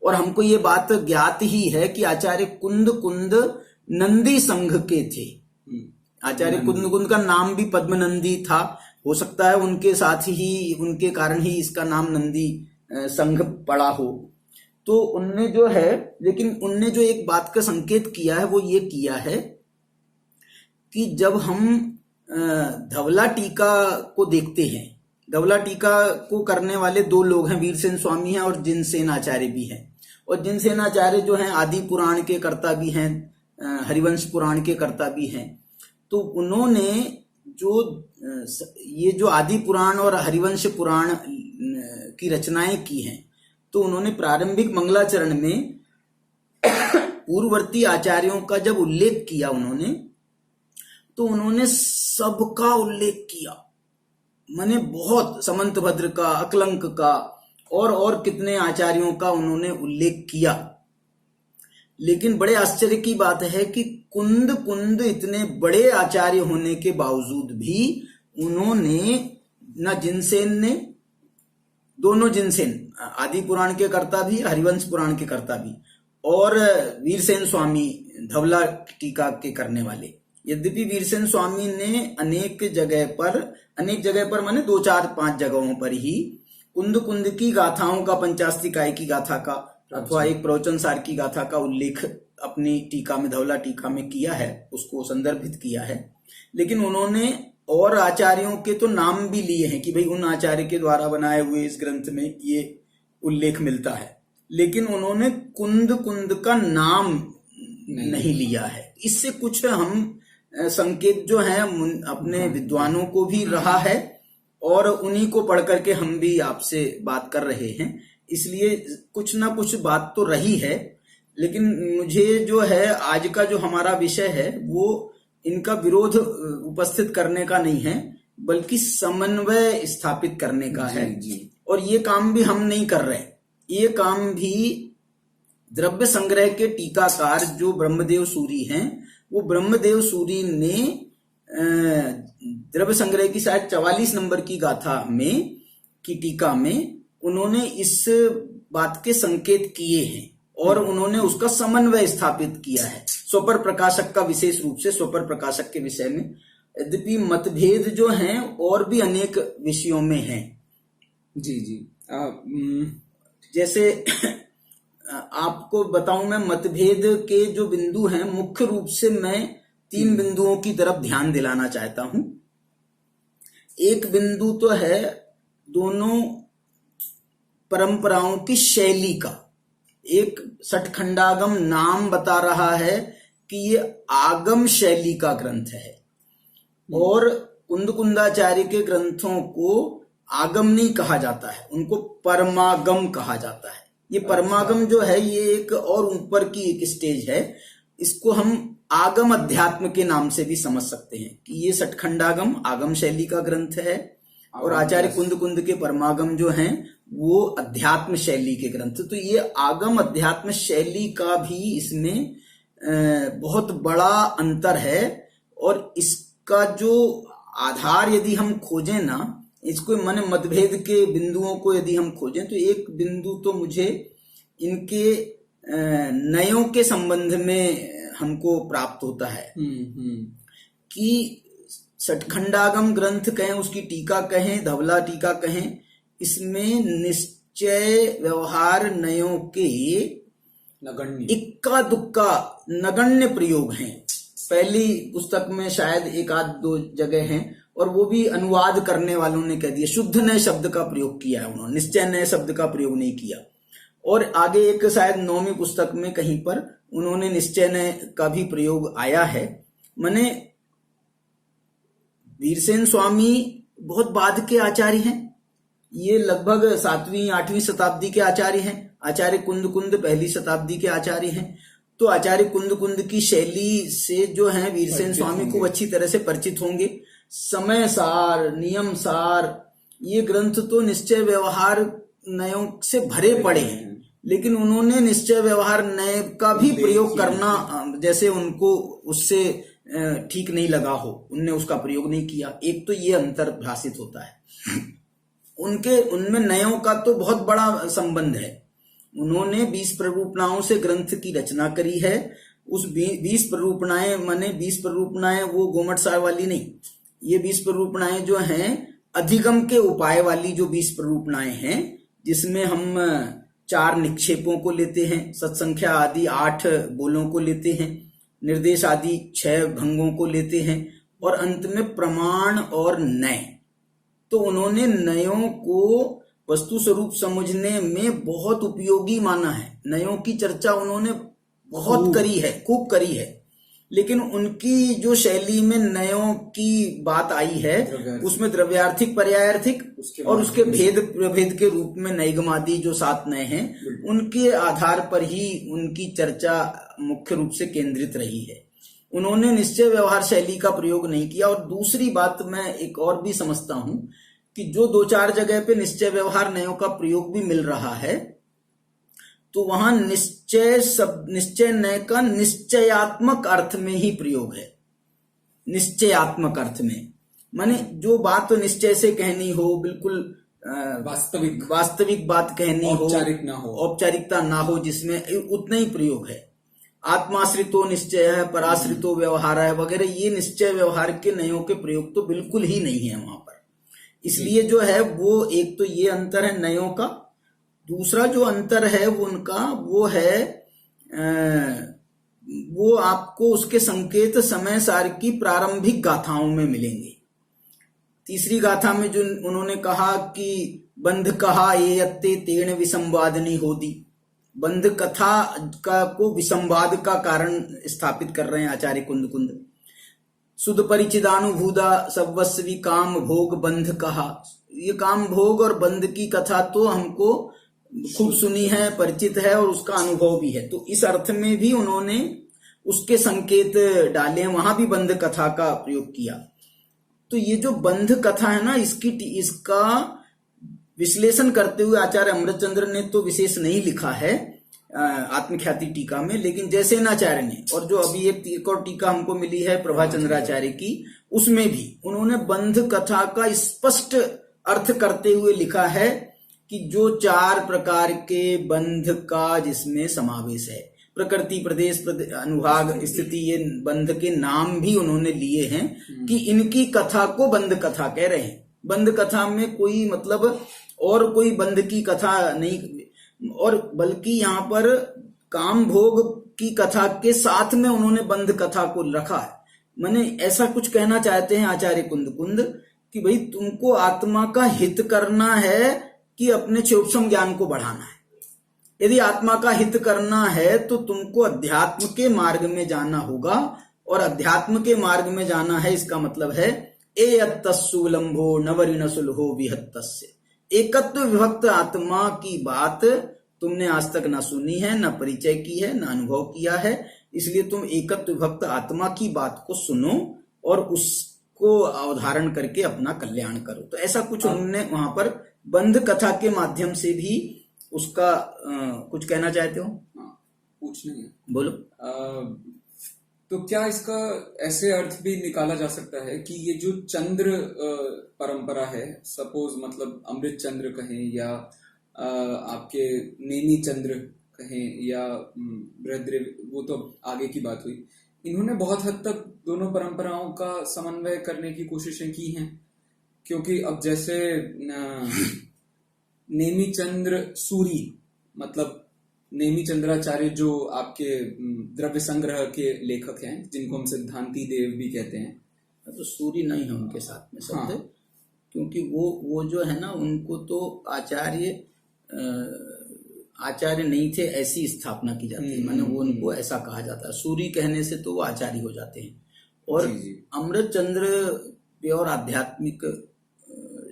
[SPEAKER 2] और हमको ये बात ज्ञात ही है कि आचार्य कुंद नंदी संघ के थे। आचार्य कुंद का नाम भी पद्मनंदी था। हो सकता है उनके साथ ही, उनके कारण ही इसका नाम नंदी संघ पड़ा हो। तो उनने जो है, लेकिन उनने जो एक बात का संकेत किया है वो ये किया है कि जब हम धवला टीका को देखते हैं, धवला टीका को करने वाले दो लोग हैं, वीरसेन स्वामी हैं और जिनसेन आचार्य भी हैं। और जिनसेन आचार्य जो हैं आदि पुराण के कर्ता भी हैं, हरिवंश पुराण के कर्ता भी हैं। तो उन्होंने ये जो आदि पुराण और हरिवंश पुराण की रचनाएं की हैं, तो उन्होंने प्रारंभिक मंगलाचरण में पूर्ववर्ती आचार्यों का जब उल्लेख किया तो उन्होंने सबका उल्लेख किया। माने बहुत, समंतभद्र का, अकलंक का और कितने आचार्यों का उन्होंने उल्लेख किया। लेकिन बड़े आश्चर्य की बात है कि कुंद इतने बड़े आचार्य होने के बावजूद भी उन्होंने न जिनसेन ने, दोनों जिनसेन, आदि पुराण के कर्ता भी, हरिवंश पुराण के कर्ता भी, और वीरसेन स्वामी धवला टीका के करने वाले। यद्यपि वीरसेन स्वामी ने अनेक जगह पर माने 2-4-5 जगहों पर ही कुंद की गाथाओं का, पंचास्तिकाय की गाथा का अथवा एक प्रवचन सार की गाथा का उल्लेख अपनी टीका में, धवला टीका में किया है, उसको संदर्भित किया है। लेकिन उन्होंने और आचार्यों के तो नाम भी लिए हैं कि भाई उन आचार्य के द्वारा बनाए हुए इस ग्रंथ में ये उल्लेख मिलता है। लेकिन उन्होंने कुंद का नाम नहीं लिया है। इससे कुछ हम संकेत जो है अपने विद्वानों को भी रहा है और उन्हीं को पढ़ करके हम भी आपसे बात कर रहे हैं, इसलिए कुछ ना कुछ बात तो रही है। लेकिन मुझे जो है आज का जो हमारा विषय है वो इनका विरोध उपस्थित करने का नहीं है, बल्कि समन्वय स्थापित करने का है। और ये काम भी हम नहीं कर रहे, ये काम भी द्रव्य संग्रह के टीकाकार जो ब्रह्मदेव सूरी हैं, वो ब्रह्मदेव सूरी ने द्रव्य संग्रह की शायद 44 नंबर की गाथा में की टीका में उन्होंने इस बात के संकेत किए हैं और उन्होंने उसका समन्वय स्थापित किया है स्वपर प्रकाशक का, विशेष रूप से स्वपर प्रकाशक के विषय में। यद्यपि मतभेद जो हैं और भी अनेक विषयों में हैं।
[SPEAKER 3] जी।
[SPEAKER 2] जैसे आपको बताऊं, मैं मतभेद के जो बिंदु हैं, मुख्य रूप से मैं 3 बिंदुओं की तरफ ध्यान दिलाना चाहता हूं। एक बिंदु तो है दोनों परंपराओं की शैली का। एक सठखंडागम नाम बता रहा है कि ये आगम शैली का ग्रंथ है, और कुंदकुंदाचार्य के ग्रंथों को आगम नहीं कहा जाता है, उनको परमागम कहा जाता है। ये परमागम जो है ये एक और ऊपर की एक स्टेज है। इसको हम आगम अध्यात्म के नाम से भी समझ सकते हैं कि ये सठखंडागम आगम शैली का ग्रंथ है, और आचार्य कुंद के परमागम जो हैं वो अध्यात्म शैली के ग्रंथ। तो ये आगम अध्यात्म शैली का भी इसमें बहुत बड़ा अंतर है। और इसका जो आधार यदि हम खोजें ना, इसको माने मतभेद के बिंदुओं को यदि हम खोजें, तो एक बिंदु तो मुझे इनके नयों के संबंध में हमको प्राप्त होता है कि सठखंडागम ग्रंथ कहें, उसकी टीका कहें, धवला टीका कहें, इसमें निश्चय व्यवहार नयों के
[SPEAKER 3] नगण्य
[SPEAKER 2] इक्का दुक्का नगण्य प्रयोग हैं। पहली पुस्तक में शायद 1-2 जगह हैं, और वो भी अनुवाद करने वालों ने कह दिया, शुद्ध नय शब्द का प्रयोग किया है उन्होंने, निश्चय नय शब्द का प्रयोग नहीं किया। और आगे एक शायद 9वीं पुस्तक में कहीं पर उन्होंने निश्चय नय का भी प्रयोग आया है। माने वीरसेन स्वामी बहुत बाद के आचार्य हैं, ये लगभग 7वीं-8वीं शताब्दी के आचार्य हैं। आचार्य कुंद पहली शताब्दी के आचार्य हैं। तो आचार्य कुंद की शैली से जो है वीरसेन स्वामी को अच्छी तरह से परिचित होंगे। समय सार, नियम सार, ये ग्रंथ तो निश्चय व्यवहार नयों से भरे पड़े हैं, लेकिन उन्होंने निश्चय व्यवहार नय का भी प्रयोग करना जैसे उनको उससे ठीक नहीं लगा हो, उनने उसका प्रयोग नहीं किया। एक तो ये अंतर भाषित होता है। उनमें नयों का तो बहुत बड़ा संबंध है। उन्होंने 20 प्ररूपणाओं से ग्रंथ की रचना करी है। उस 20 प्ररूपणाएं माने 20 प्ररूपणाएं वो गोमट सार वाली नहीं, ये 20 प्ररूपणाएं जो हैं अधिगम के उपाय वाली जो 20 प्ररूपणाएं हैं, जिसमें हम 4 निक्षेपों को लेते हैं, सत्संख्या आदि 8 बोलों को लेते हैं, निर्देश आदि 6 भंगों को लेते हैं, और अंत में प्रमाण और नय। तो उन्होंने नयों को वस्तु स्वरूप समझने में बहुत उपयोगी माना है। नयों की चर्चा उन्होंने बहुत करी है, खूब करी है। लेकिन उनकी जो शैली में नयों की बात आई है, उसमें द्रव्यार्थिक, पर्यायार्थिक और उसके भेद प्रभेद के रूप में नैगमादि जो 7 नय हैं, उनके आधार पर ही उनकी चर्चा मुख्य रूप से केंद्रित रही है। उन्होंने निश्चय व्यवहार शैली का प्रयोग नहीं किया। और दूसरी बात मैं एक और भी समझता हूं कि जो 2-4 जगह पे निश्चय व्यवहार नयों का प्रयोग भी मिल रहा है, तो वहां निश्चय नय का निश्चयात्मक अर्थ में ही प्रयोग है। निश्चयात्मक अर्थ में माने जो बात तो निश्चय से कहनी हो, बिल्कुल वास्तविक बात कहनी हो, औपचारिकता ना हो, जिसमें उतना ही प्रयोग है। आत्माश्रितो निश्चय है, पराश्रितो व्यवहार है वगैरह, ये निश्चय व्यवहार के नयों के प्रयोग तो बिल्कुल ही नहीं है वहां पर। इसलिए जो है वो एक तो ये अंतर है नयों का। दूसरा जो अंतर है वो उनका वो है वो आपको उसके संकेत समय सार की प्रारंभिक गाथाओं में मिलेंगे। तीसरी गाथा में जो उन्होंने कहा कि बंध कहा ये अत्ते तेण विसंवादनी होदी, बंध कथा का को विसंवाद का कारण स्थापित कर रहे हैं आचार्य कुंद कुंद। सुध परिचिदानुभूदा सवस्वी काम भोग बंध कहा। ये काम भोग और बंध की कथा तो हमको खूब सुनी है, परिचित है और उसका अनुभव भी है, तो इस अर्थ में भी उन्होंने उसके संकेत डाले हैं, वहां भी बंध कथा का प्रयोग किया। तो ये जो बंध कथा है ना, इसका विश्लेषण करते हुए आचार्य अमृतचंद्र ने तो विशेष नहीं लिखा है आत्मख्याति टीका में, लेकिन जयसेनाचार्य ने, और जो अभी एक और टीका हमको मिली है प्रभाचंद्राचार्य की, उसमें भी उन्होंने बंध कथा का स्पष्ट अर्थ करते हुए लिखा है कि जो 4 प्रकार के बंध का जिसमें समावेश है, प्रकृति, प्रदेश, अनुभाग, स्थिति, ये बंध के नाम भी उन्होंने लिए हैं कि इनकी कथा को बंध कथा कह रहे हैं। बंध कथा में कोई मतलब और कोई बंध की कथा नहीं, और बल्कि यहाँ पर काम भोग की कथा के साथ में उन्होंने बंध कथा को रखा है। माने ऐसा कुछ कहना चाहते हैं आचार्य कुंद कुंद कि भाई तुमको आत्मा का हित करना है कि अपने सूक्ष्म ज्ञान को बढ़ाना है। यदि आत्मा का हित करना है तो तुमको अध्यात्म के मार्ग में जाना होगा, और अध्यात्म के मार्ग में जाना है इसका मतलब है एयत्तस्सुलंभो नवरिणसुलहो विहत्तस्य। एकत्व विभक्त आत्मा की बात तुमने आज तक ना सुनी है, ना परिचय की है, ना अनुभव किया है, इसलिए तुम एकत्व विभक्त आत्मा की बात को सुनो और उसको अवधारण करके अपना कल्याण करो। तो ऐसा कुछ उन्होंने वहां पर बंध कथा के माध्यम से भी उसका कुछ कहना चाहते हो?
[SPEAKER 3] पूछना है,
[SPEAKER 2] बोलो।
[SPEAKER 3] तो क्या इसका ऐसे अर्थ भी निकाला जा सकता है कि ये जो चंद्र परंपरा है, सपोज मतलब अमृत चंद्र कहें या आपके नेमी चंद्र कहें या बृहद्रव, वो तो आगे की बात हुई, इन्होंने बहुत हद तक दोनों परंपराओं का समन्वय करने की कोशिशें की हैं। क्योंकि अब जैसे नेमी चंद्र सूरी, मतलब नेमी चंद्राचार्य जो आपके द्रव्य संग्रह के लेखक हैं, जिनको हम सिद्धांति देव भी कहते हैं,
[SPEAKER 2] तो सूरी नहीं है उनके साथ में शब्द।
[SPEAKER 3] हाँ।
[SPEAKER 2] क्योंकि वो जो है ना, उनको तो आचार्य नहीं थे ऐसी स्थापना की जाती है, माने वो उनको ऐसा कहा जाता है। सूरी कहने से तो वो आचार्य हो जाते हैं। और अमृत चंद्र प्योर आध्यात्मिक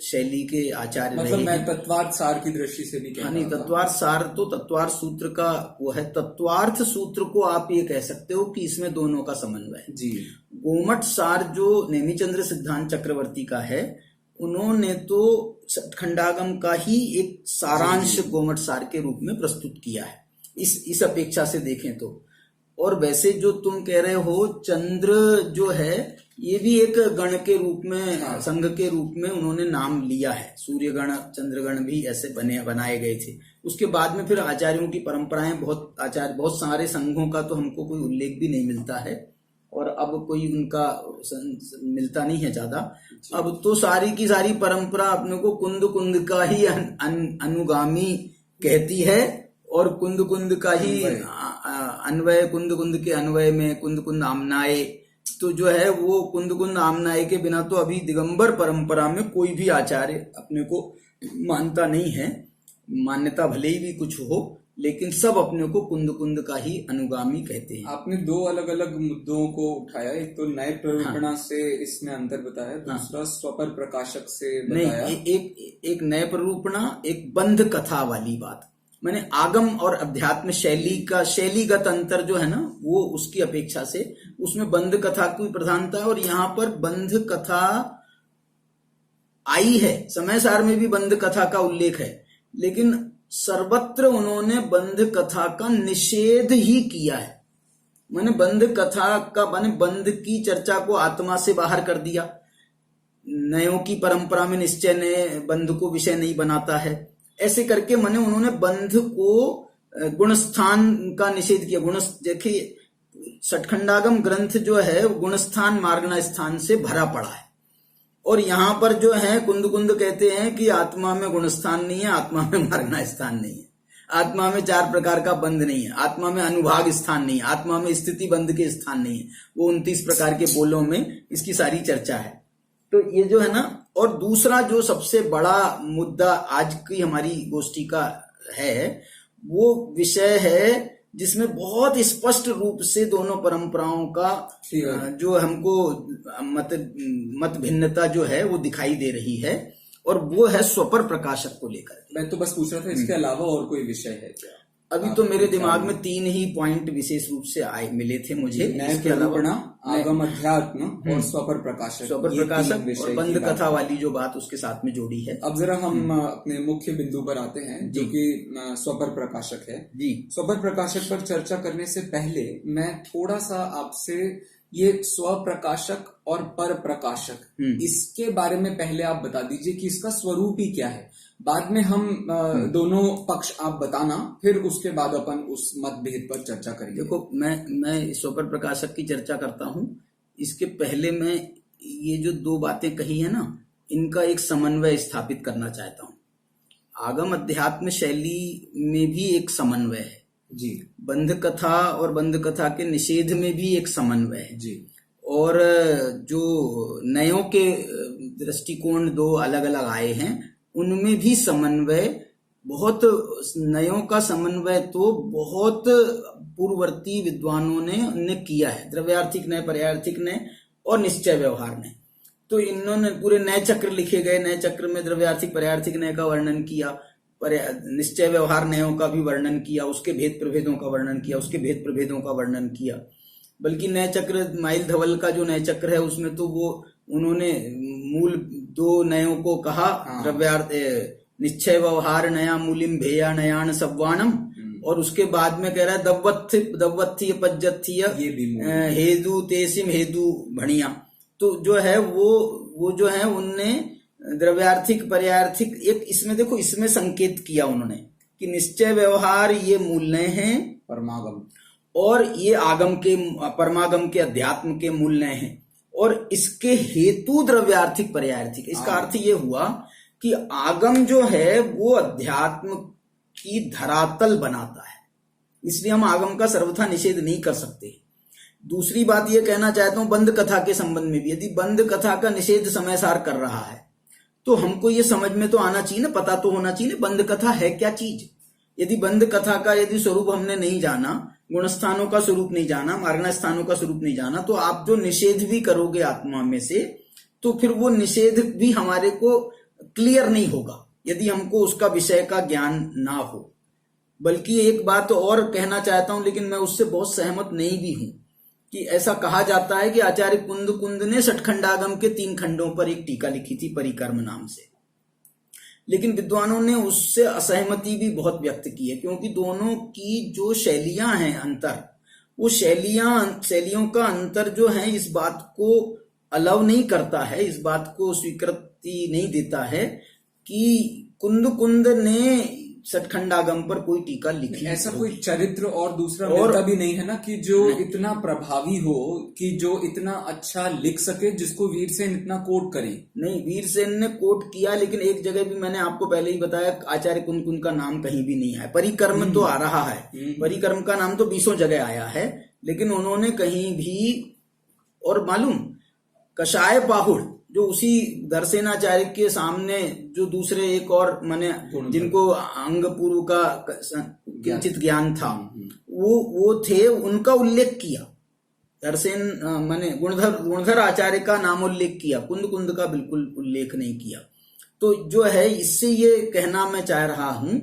[SPEAKER 2] शैली के आचार्य
[SPEAKER 3] मतलब मैं तत्वार्थ सार की दृष्टि से भी कह रहा था।
[SPEAKER 2] तत्वार्थ सार तो तत्वार्थ सूत्र का वो है, तत्वार्थ सूत्र को आप ये कह सकते हो कि इसमें दोनों का समन्वय है जी। गोमठ सार जो नेमिचंद्र सिद्धांत चक्रवर्ती का है, उन्होंने तो खंडागम का ही एक सारांश गोमठ सार के रूप में प्रस्तुत किया है इस अपेक्षा से देखें तो। और वैसे जो तुम कह रहे हो चंद्र जो है, ये भी एक गण के रूप में, संघ के रूप में उन्होंने नाम लिया है। सूर्यगण, चंद्रगण भी ऐसे बनाए गए थे। उसके बाद में फिर आचार्यों की परंपराएं, बहुत सारे संघों का तो हमको कोई उल्लेख भी नहीं मिलता है, और अब कोई उनका मिलता नहीं है ज्यादा। अब तो सारी की सारी परंपरा अपने को कुंद कुंद का ही अनुगामी कहती है, और कुंद कुंद का ही अन्वय, कुंद कुंद के अन्वय में कुंद कुंद आमनाए, तो जो है वो कुंद कुंद आमनाए के बिना तो अभी दिगंबर परंपरा में कोई भी आचार्य अपने को मानता नहीं है। मान्यता भले ही भी कुछ हो, लेकिन सब अपने को कुंद कुंद का ही अनुगामी कहते हैं।
[SPEAKER 3] आपने 2 अलग अलग मुद्दों को उठाया, एक तो नए प्ररूपणा से इसमें अंतर बताया, दूसरा स्वपर प्रकाशक से बताया।
[SPEAKER 2] नहीं, एक नए प्ररूपणा, एक बंध कथा वाली बात। मैंने आगम और अध्यात्म शैलीगत अंतर जो है ना, वो उसकी अपेक्षा से उसमें बंध कथा की प्रधानता है। और यहाँ पर बंध कथा आई है, समय सार में भी बंध कथा का उल्लेख है, लेकिन सर्वत्र उन्होंने बंध कथा का निषेध ही किया है। मैंने बंध कथा का बंध की चर्चा को आत्मा से बाहर कर दिया। नयों की परंपरा में निश्चय ने बंध को विषय नहीं बनाता है, ऐसे करके मैंने उन्होंने बंध को गुणस्थान का निषेध किया। देखिए सठखंडागम ग्रंथ जो है गुणस्थान मार्गना स्थान से भरा पड़ा है, और यहाँ पर जो है कुंद कुंद कहते हैं कि आत्मा में गुणस्थान नहीं है, आत्मा में मार्गना स्थान नहीं है, आत्मा में 4 प्रकार का बंध नहीं है, आत्मा में अनुभाग स्थान नहीं है, आत्मा में स्थिति बंध के स्थान नहीं है। वो 29 प्रकार के बोलों में इसकी सारी चर्चा है। तो ये जो है ना, और दूसरा जो सबसे बड़ा मुद्दा आज की हमारी गोष्ठी का है, वो विषय है जिसमें बहुत स्पष्ट रूप से दोनों परंपराओं का जो हमको मत भिन्नता जो है वो दिखाई दे रही है, और वो है स्वपर प्रकाशक को लेकर के।
[SPEAKER 3] मैं तो बस पूछ रहा था इसके अलावा और कोई विषय है क्या?
[SPEAKER 2] अभी तो मेरे दिमाग में 3 ही पॉइंट विशेष रूप से आए मिले थे मुझे। इसके अलावा
[SPEAKER 3] आगम अध्यात्म और स्वपर प्रकाशक,
[SPEAKER 2] स्वपर प्रकाशक और बंद कथा वाली जो बात उसके साथ में जोड़ी है।
[SPEAKER 3] अब जरा हम अपने मुख्य बिंदु पर आते हैं जो कि स्वपर प्रकाशक है।
[SPEAKER 2] जी,
[SPEAKER 3] स्वपर प्रकाशक पर चर्चा करने से पहले मैं थोड़ा सा आपसे ये स्व प्रकाशक और पर प्रकाशक इसके बारे में पहले आप बता दीजिए कि इसका स्वरूप ही क्या है। बाद में हम दोनों पक्ष आप बताना, फिर उसके बाद अपन उस मतभेद पर चर्चा करेंगे।
[SPEAKER 2] देखो, मैं स्वपर प्रकाशक की चर्चा करता हूँ। इसके पहले मैं ये जो 2 बातें कही है ना, इनका एक समन्वय स्थापित करना चाहता हूँ। आगम अध्यात्म शैली में भी एक समन्वय है
[SPEAKER 3] जी,
[SPEAKER 2] बंध कथा और बंध कथा के निषेध में भी एक समन्वय है
[SPEAKER 3] जी,
[SPEAKER 2] और जो नयों के दृष्टिकोण 2 अलग अलग आए हैं उनमें भी समन्वय, बहुत नयों का समन्वय तो बहुत पूर्ववर्ती विद्वानों ने किया है, द्रव्यार्थिक नय, पर्यार्थिक नय और निश्चय व्यवहार नय। तो इन्होंने पूरे नए चक्र लिखे गए। नए चक्र में द्रव्यार्थिक पर्यार्थिक नय का वर्णन किया, निश्चय व्यवहार नयों का भी वर्णन किया, उसके भेद प्रभेदों का वर्णन किया, उसके भेद प्रभेदों का वर्णन किया। बल्कि नए चक्र माइल धवल का जो नए चक्र है उसमें तो वो उन्होंने मूल 2 नयों को कहा, द्रव्यार्थ निश्चय व्यवहार नया मूलिम भेया नयान सब्वाणम, और उसके बाद में कह रहा है दव्वत्थ्य पज्जत्थ्य हेदु तेसिम हेदु भणिया। तो जो है वो जो है उनने द्रव्यार्थिक पर्यार्थिक एक इसमें देखो इसमें संकेत किया उन्होंने कि निश्चय व्यवहार ये मूल नय हैं
[SPEAKER 3] परमागम,
[SPEAKER 2] और ये आगम के परमागम के अध्यात्म के मूल नय हैं, और इसके हेतु द्रव्यार्थिक पर्यार्थिक। इसका अर्थ ये हुआ कि आगम जो है वो अध्यात्म की धरातल बनाता है, इसलिए हम आगम का सर्वथा निषेध नहीं कर सकते। दूसरी बात ये कहना चाहता हूं बंद कथा के संबंध में भी, यदि बंद कथा का निषेध समय सार कर रहा है तो हमको ये समझ में तो आना चाहिए ना, पता तो होना चाहिए बंद कथा है क्या चीज। यदि बंद कथा का यदि स्वरूप हमने नहीं जाना, गुणस्थानों का स्वरूप नहीं जाना, मार्गण स्थानों का स्वरूप नहीं जाना, तो आप जो निषेध भी करोगे आत्मा में से, तो फिर वो निषेध भी हमारे को क्लियर नहीं होगा यदि हमको उसका विषय का ज्ञान ना हो। बल्कि एक बात और कहना चाहता हूं, लेकिन मैं उससे बहुत सहमत नहीं भी हूं, कि ऐसा कहा जाता है कि आचार्य कुंद ने षटखंडागम के 3 खंडों पर एक टीका लिखी थी परिकर्म नाम से, लेकिन विद्वानों ने उससे असहमति भी बहुत व्यक्त की है, क्योंकि दोनों की जो शैलियां हैं अंतर, वो शैलियों का अंतर जो है इस बात को अलाउ नहीं करता है, इस बात को स्वीकृति नहीं देता है कि कुंद ने षटखंडागम पर कोई टीका लिखी।
[SPEAKER 3] ऐसा कोई चरित्र और दूसरा मिलता भी नहीं है ना कि जो इतना प्रभावी हो, कि जो इतना अच्छा लिख सके, जिसको वीरसेन इतना कोट करे। नहीं,
[SPEAKER 2] वीरसेन ने कोट किया, लेकिन एक जगह भी मैंने आपको पहले ही बताया आचार्य कुंद का नाम कहीं भी नहीं आया। परिकर्म तो आ रहा है, परिकर्म का नाम तो 20 जगह आया है, लेकिन उन्होंने कहीं भी, और मालूम कषाय पाहुड़ जो उसी दर्शनाचार्य के सामने जो दूसरे एक और माने जिनको अंग पूर्व का किंचित ज्ञान था, वो थे, उनका उल्लेख किया। दर्शन माने गुणधर आचार्य का नाम उल्लेख किया, कुंद का बिल्कुल उल्लेख नहीं किया। तो जो है इससे ये कहना मैं चाह रहा हूं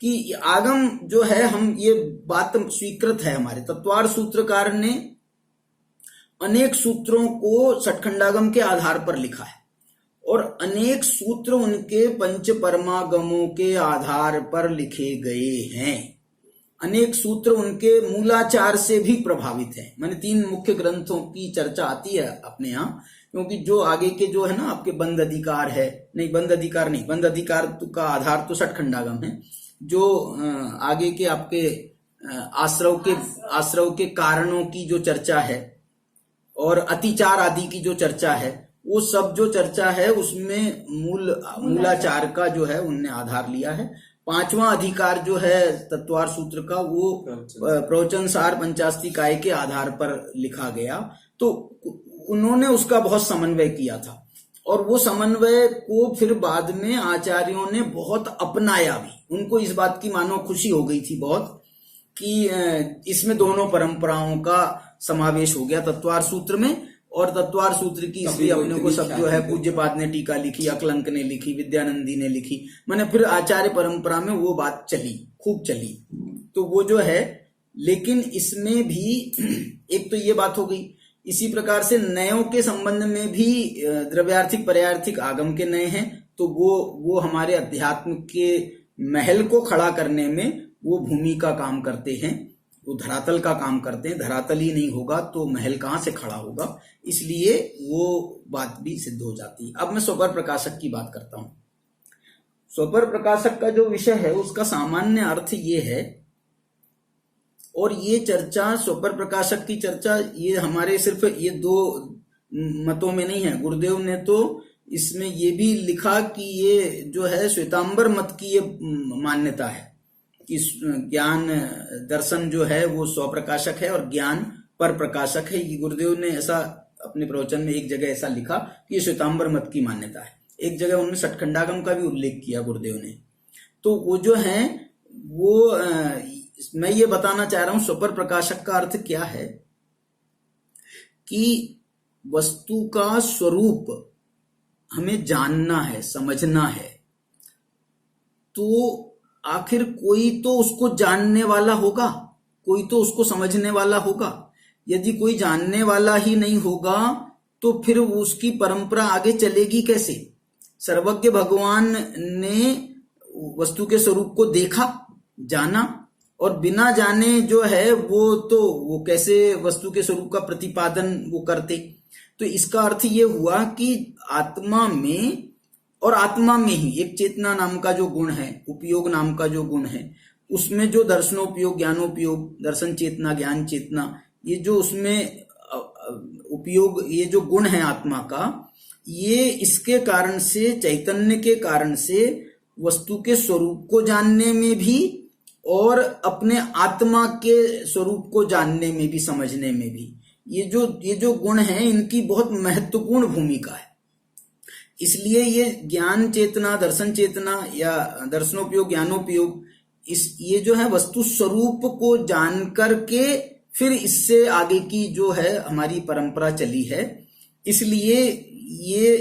[SPEAKER 2] कि आगम जो है, हम ये बात स्वीकृत है, हमारे तत्वार सूत्रकार ने अनेक सूत्रों को षटखंडागम के आधार पर लिखा है, और अनेक सूत्र उनके पंच परमागमों के आधार पर लिखे गए हैं। अनेक सूत्र उनके मूलाचार से भी प्रभावित हैं। मैंने 3 मुख्य ग्रंथों की चर्चा आती है अपने यहाँ, क्योंकि जो आगे के जो है ना आपके बंद अधिकार है, नहीं बंद अधिकार का आधार तो षटखंडागम है। जो आगे के आपके आश्रव के कारणों की जो चर्चा है और अतिचार आदि की जो चर्चा है, वो सब जो चर्चा है उसमें मूलाचार का जो है उनने आधार लिया है। 5वां अधिकार जो है तत्वार सूत्र का, वो प्रवचन सार पंचास्तिकाय के आधार पर लिखा गया, तो उन्होंने उसका बहुत समन्वय किया था। और वो समन्वय को फिर बाद में आचार्यों ने बहुत अपनाया भी। उनको इस बात की मानो खुशी हो गई थी बहुत कि इसमें दोनों परंपराओं का समावेश हो गया तत्वार सूत्र में। और तत्वार सूत्र की इसलिए अपने को सब जो है पूज्यपाद ने टीका लिखी, अकलंक ने लिखी, विद्यानंदी ने लिखी, मैंने फिर आचार्य परंपरा में वो बात चली, खूब चली। तो वो जो है, लेकिन इसमें भी एक तो ये बात हो गई। इसी प्रकार से नयों के संबंध में भी द्रव्यार्थिक पर्यार्थिक आगम के नए हैं, तो वो हमारे अध्यात्म के महल को खड़ा करने में वो भूमि का काम करते हैं, वो धरातल का काम करते हैं। धरातल ही नहीं होगा तो महल कहाँ से खड़ा होगा, इसलिए वो बात भी सिद्ध हो जाती है। अब मैं स्वपर प्रकाशक की बात करता हूं। स्वपर प्रकाशक का जो विषय है उसका सामान्य अर्थ ये है, और ये चर्चा स्वपर प्रकाशक की चर्चा ये हमारे सिर्फ ये दो मतों में नहीं है। गुरुदेव ने तो इसमें ये भी लिखा कि ये जो है श्वेतांबर मत की ये मान्यता है कि ज्ञान दर्शन जो है वो स्वप्रकाशक है और ज्ञान पर प्रकाशक है। ये गुरुदेव ने ऐसा अपने प्रवचन में एक जगह ऐसा लिखा कि ये श्वेतांबर मत की मान्यता है। एक जगह उन्होंने सठखंडागम का भी उल्लेख किया गुरुदेव ने। तो वो जो है वो मैं ये बताना चाह रहा हूं स्वपर प्रकाशक का अर्थ क्या है कि वस्तु का स्वरूप हमें जानना है, समझना है, तो आखिर कोई तो उसको जानने वाला होगा, कोई तो उसको समझने वाला होगा। यदि कोई जानने वाला ही नहीं होगा तो फिर उसकी परंपरा आगे चलेगी कैसे? सर्वज्ञ भगवान ने वस्तु के स्वरूप को देखा, जाना, और बिना जाने जो है वो कैसे वस्तु के स्वरूप का प्रतिपादन वो करते। तो इसका अर्थ ये हुआ कि आत्मा में, और आत्मा में ही एक चेतना नाम का जो गुण है, उपयोग नाम का जो गुण है, उसमें जो दर्शनोपयोग, ज्ञानोपयोग, दर्शन चेतना, ज्ञान चेतना, ये जो उसमें उपयोग, ये जो गुण है आत्मा का, ये इसके कारण से, चैतन्य के कारण से वस्तु के स्वरूप को जानने में भी और अपने आत्मा के स्वरूप को जानने में भी, समझने में भी, ये जो गुण हैं इनकी बहुत महत्वपूर्ण भूमिका है। इसलिए ये ज्ञान चेतना, दर्शन चेतना या दर्शनोपयोग, ज्ञानोपयोग, ये जो है वस्तु स्वरूप को जान करके फिर इससे आगे की जो है हमारी परंपरा चली है। इसलिए ये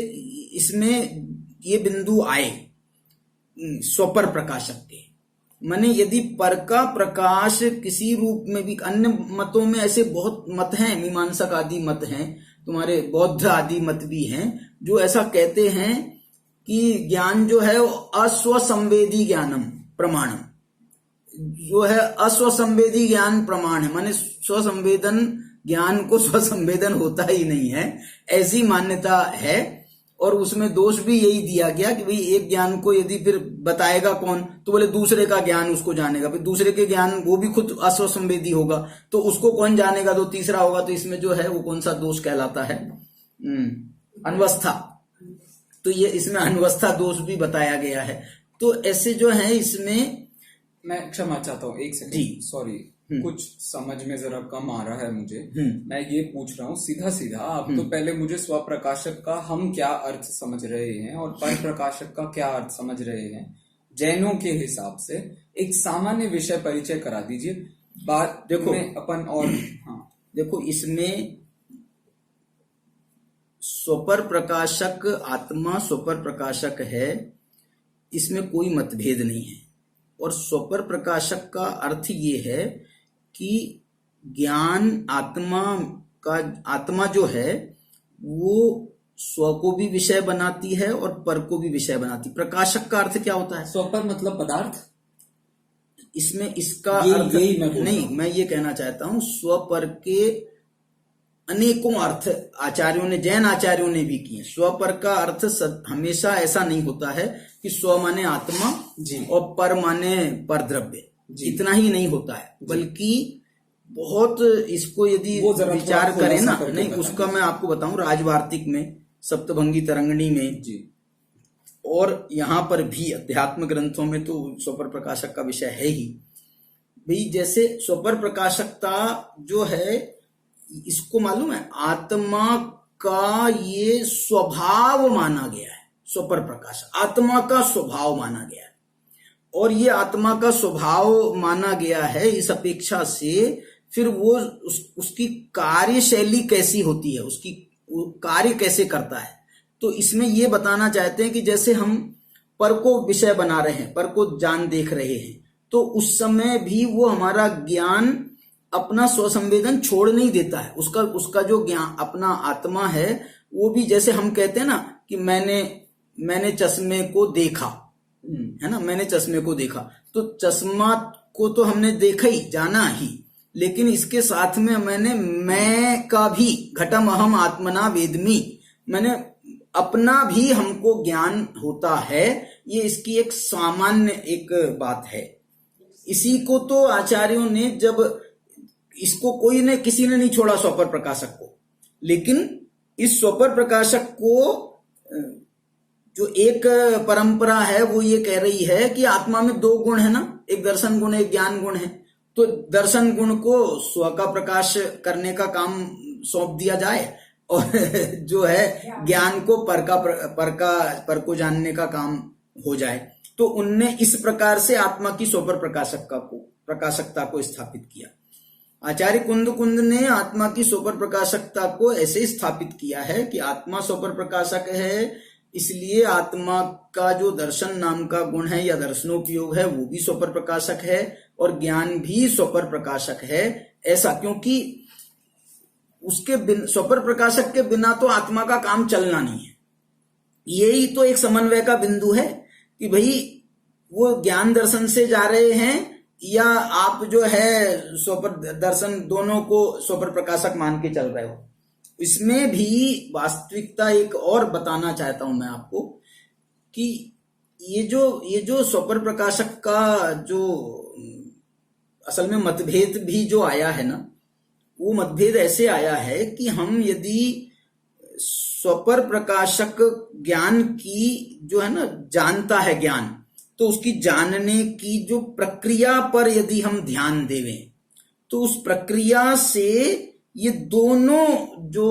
[SPEAKER 2] इसमें ये बिंदु आए स्वपर प्रकाशक के। माने यदि पर का प्रकाश किसी रूप में भी, अन्य मतों में ऐसे बहुत मत हैं, मीमांसक आदि मत हैं, तुम्हारे बौद्ध आदि मत भी हैं, जो ऐसा कहते हैं कि ज्ञान जो है अस्वसंवेदी ज्ञानम प्रमाणम, जो है अस्वसंवेदी ज्ञान प्रमाण है। माने स्वसंवेदन ज्ञान को स्वसंवेदन होता ही नहीं है, ऐसी मान्यता है। और उसमें दोष भी यही दिया गया कि भाई एक ज्ञान को यदि फिर बताएगा कौन, तो बोले दूसरे का ज्ञान उसको जानेगा, फिर दूसरे के ज्ञान वो भी खुद अस्वसंवेदी होगा तो उसको कौन जानेगा, तो तीसरा होगा। तो इसमें जो है वो कौन सा दोष कहलाता है? अनवस्था। तो ये इसमें अनवस्था दोष भी बताया गया है। तो ऐसे जो है इसमें,
[SPEAKER 3] मैं क्षमा चाहता हूँ, एक सेकंड,
[SPEAKER 2] जी,
[SPEAKER 3] सॉरी, कुछ समझ में जरा कम आ रहा है मुझे। मैं ये पूछ रहा हूँ सीधा सीधा, आप तो पहले मुझे स्वप्रकाशक का हम क्या अर्थ समझ रहे हैं और पर प्रकाशक का क्या अर्थ समझ रहे हैं जैनों के हिसाब से, एक सामान्य विषय परिचय करा दीजिए। बात देखो अपन, और हाँ
[SPEAKER 2] देखो इसमें स्वपर प्रकाशक आत्मा स्वपर प्रकाशक है, इसमें कोई मतभेद नहीं है। और स्वपर प्रकाशक का अर्थ ये है कि ज्ञान आत्मा जो है वो स्व को भी विषय बनाती है और पर को भी विषय बनाती। प्रकाशक का अर्थ क्या होता है?
[SPEAKER 3] स्वपर मतलब पदार्थ।
[SPEAKER 2] इसमें इसका अर्थ नहीं, मैं ये कहना चाहता हूं स्वपर के अनेकों अर्थ आचार्यों ने, जैन आचार्यों ने भी किए। स्वपर का अर्थ हमेशा ऐसा नहीं होता है कि स्व माने आत्मा और पर माने पर द्रव्य, इतना ही नहीं होता है, बल्कि बहुत इसको यदि विचार करें ना, नहीं उसका मैं आपको बताऊं, राजवार्तिक में, सप्तभंगी तरंगणी में और यहाँ पर भी अध्यात्म ग्रंथों में तो स्वपर प्रकाशक का विषय है ही भाई। जैसे स्वपर प्रकाशकता जो है, इसको मालूम है, आत्मा का ये स्वभाव माना गया है। स्वपर प्रकाश आत्मा का स्वभाव माना गया है, और ये आत्मा का स्वभाव माना गया है। इस अपेक्षा से फिर वो उसकी कार्यशैली कैसी होती है, उसकी कार्य कैसे करता है, तो इसमें ये बताना चाहते हैं कि जैसे हम पर को विषय बना रहे हैं, पर को जान देख रहे हैं, तो उस समय भी वो हमारा ज्ञान अपना स्वसंवेदन छोड़ नहीं देता है। उसका जो ज्ञान अपना आत्मा है, वो भी जैसे हम कहते हैं ना कि मैंने चश्मे को देखा, है ना, मैंने चश्मे को देखा, तो चश्मा को तो हमने देखा ही, जाना ही, लेकिन इसके साथ में मैं का भी घटम अहम आत्मना वेदमी, मैंने अपना भी हमको ज्ञान होता है। ये इसकी एक सामान्य एक बात है। इसी को तो आचार्यों ने, जब इसको किसी ने नहीं छोड़ा स्वपर प्रकाशक को, लेकिन इस स्वपर प्रकाशक को जो एक परंपरा है वो ये कह रही है कि आत्मा में दो गुण है ना, एक दर्शन गुण एक ज्ञान गुण है, तो दर्शन गुण को स्व का प्रकाश करने का काम सौंप दिया जाए, और जो है ज्ञान को पर को जानने का काम हो जाए। तो उनने इस प्रकार से आत्मा की स्वपर प्रकाशकता को स्थापित किया। आचार्य कुंद ने आत्मा की स्वपर प्रकाशकता को ऐसे स्थापित किया है कि आत्मा स्वपर प्रकाशक है, इसलिए आत्मा का जो दर्शन नाम का गुण है या दर्शनोपयोग है वो भी स्वपर प्रकाशक है, और ज्ञान भी स्वपर प्रकाशक है। ऐसा क्योंकि उसके स्वपर प्रकाशक के बिना तो आत्मा का काम चलना नहीं है। यही तो एक समन्वय का बिंदु है कि भाई वो ज्ञान दर्शन से जा रहे हैं या आप जो है स्वपर दर्शन, दोनों को स्वपर प्रकाशक मान के चल रहे हो। इसमें भी वास्तविकता एक और बताना चाहता हूं मैं आपको कि ये जो स्वपर प्रकाशक का जो असल में मतभेद भी जो आया है ना, वो मतभेद ऐसे आया है कि हम यदि स्वपर प्रकाशक ज्ञान की जो है ना जानता है ज्ञान, तो उसकी जानने की जो प्रक्रिया पर यदि हम ध्यान देवें, तो उस प्रक्रिया से ये दोनों जो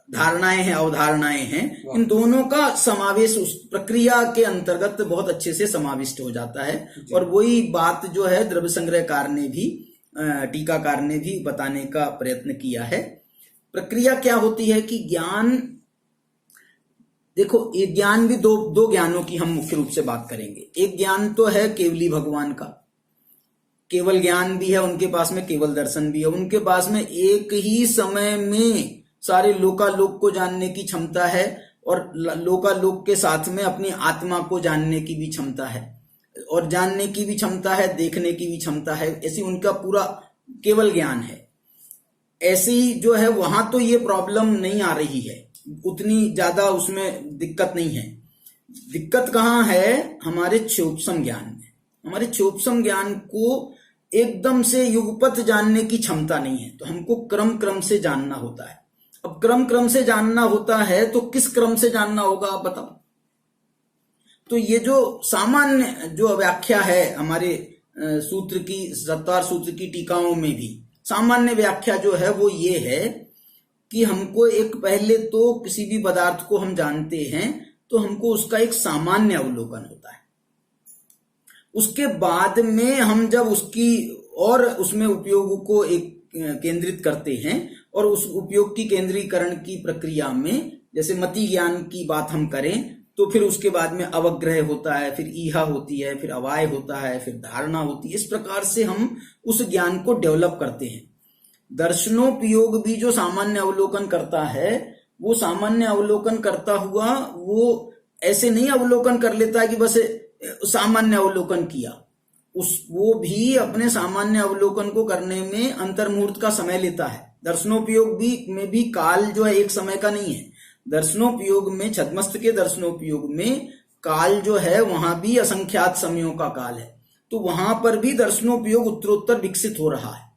[SPEAKER 2] धारणाएं हैं, अवधारणाएं हैं, इन दोनों का समावेश उस प्रक्रिया के अंतर्गत बहुत अच्छे से समाविष्ट हो जाता है। और वही बात जो है द्रव्य संग्रहकार ने भी, टीकाकार ने भी बताने का प्रयत्न किया है। प्रक्रिया क्या होती है कि ज्ञान, देखो ये ज्ञान भी दो ज्ञानों की हम मुख्य रूप से बात करेंगे। एक ज्ञान तो है केवली भगवान का, केवल ज्ञान भी है, उनके पास में केवल दर्शन भी है, उनके पास में एक ही समय में सारे लोकालोक को जानने की क्षमता है, और लोकालोक के साथ में अपनी आत्मा को जानने की भी क्षमता है, और जानने की भी क्षमता है, देखने की भी क्षमता है। ऐसी उनका पूरा केवल ज्ञान है। ऐसी जो है वहां तो ये प्रॉब्लम नहीं आ रही है, उतनी ज्यादा उसमें दिक्कत नहीं है। दिक्कत कहाँ है? हमारे क्षोभसम ज्ञान में। हमारे क्षोभसम ज्ञान को एकदम से युगपत जानने की क्षमता नहीं है, तो हमको क्रम से जानना होता है। अब क्रम से जानना होता है तो किस क्रम से जानना होगा आप बताओ। तो ये जो सामान्य जो व्याख्या है हमारे सूत्र की, सत्तार सूत्र की टीकाओं में भी सामान्य व्याख्या जो है वो ये है कि हमको एक, पहले तो किसी भी पदार्थ को हम जानते हैं तो हमको उसका एक सामान्य अवलोकन होता है। उसके बाद में हम जब उसकी और उसमें उपयोग को एक केंद्रित करते हैं, और उस उपयोग की केंद्रीकरण की प्रक्रिया में जैसे मति ज्ञान की बात हम करें तो फिर उसके बाद में अवग्रह होता है, फिर ईहा होती है, फिर अवाय होता है, फिर धारणा होती है। इस प्रकार से हम उस ज्ञान को डेवलप करते हैं। दर्शनोपयोग भी जो सामान्य अवलोकन करता है, वो सामान्य अवलोकन करता हुआ वो ऐसे नहीं अवलोकन कर लेता है कि बस सामान्य अवलोकन किया, वो भी अपने सामान्य अवलोकन को करने में अंतर्मुहूर्त का समय लेता है। दर्शनोपयोग में भी काल जो है एक समय का नहीं है। दर्शनोपयोग में, छद्मस्त के दर्शनोपयोग में काल जो है वहां भी असंख्यात समयों का काल है। तो वहां पर भी दर्शनोपयोग उत्तरोत्तर विकसित हो रहा है।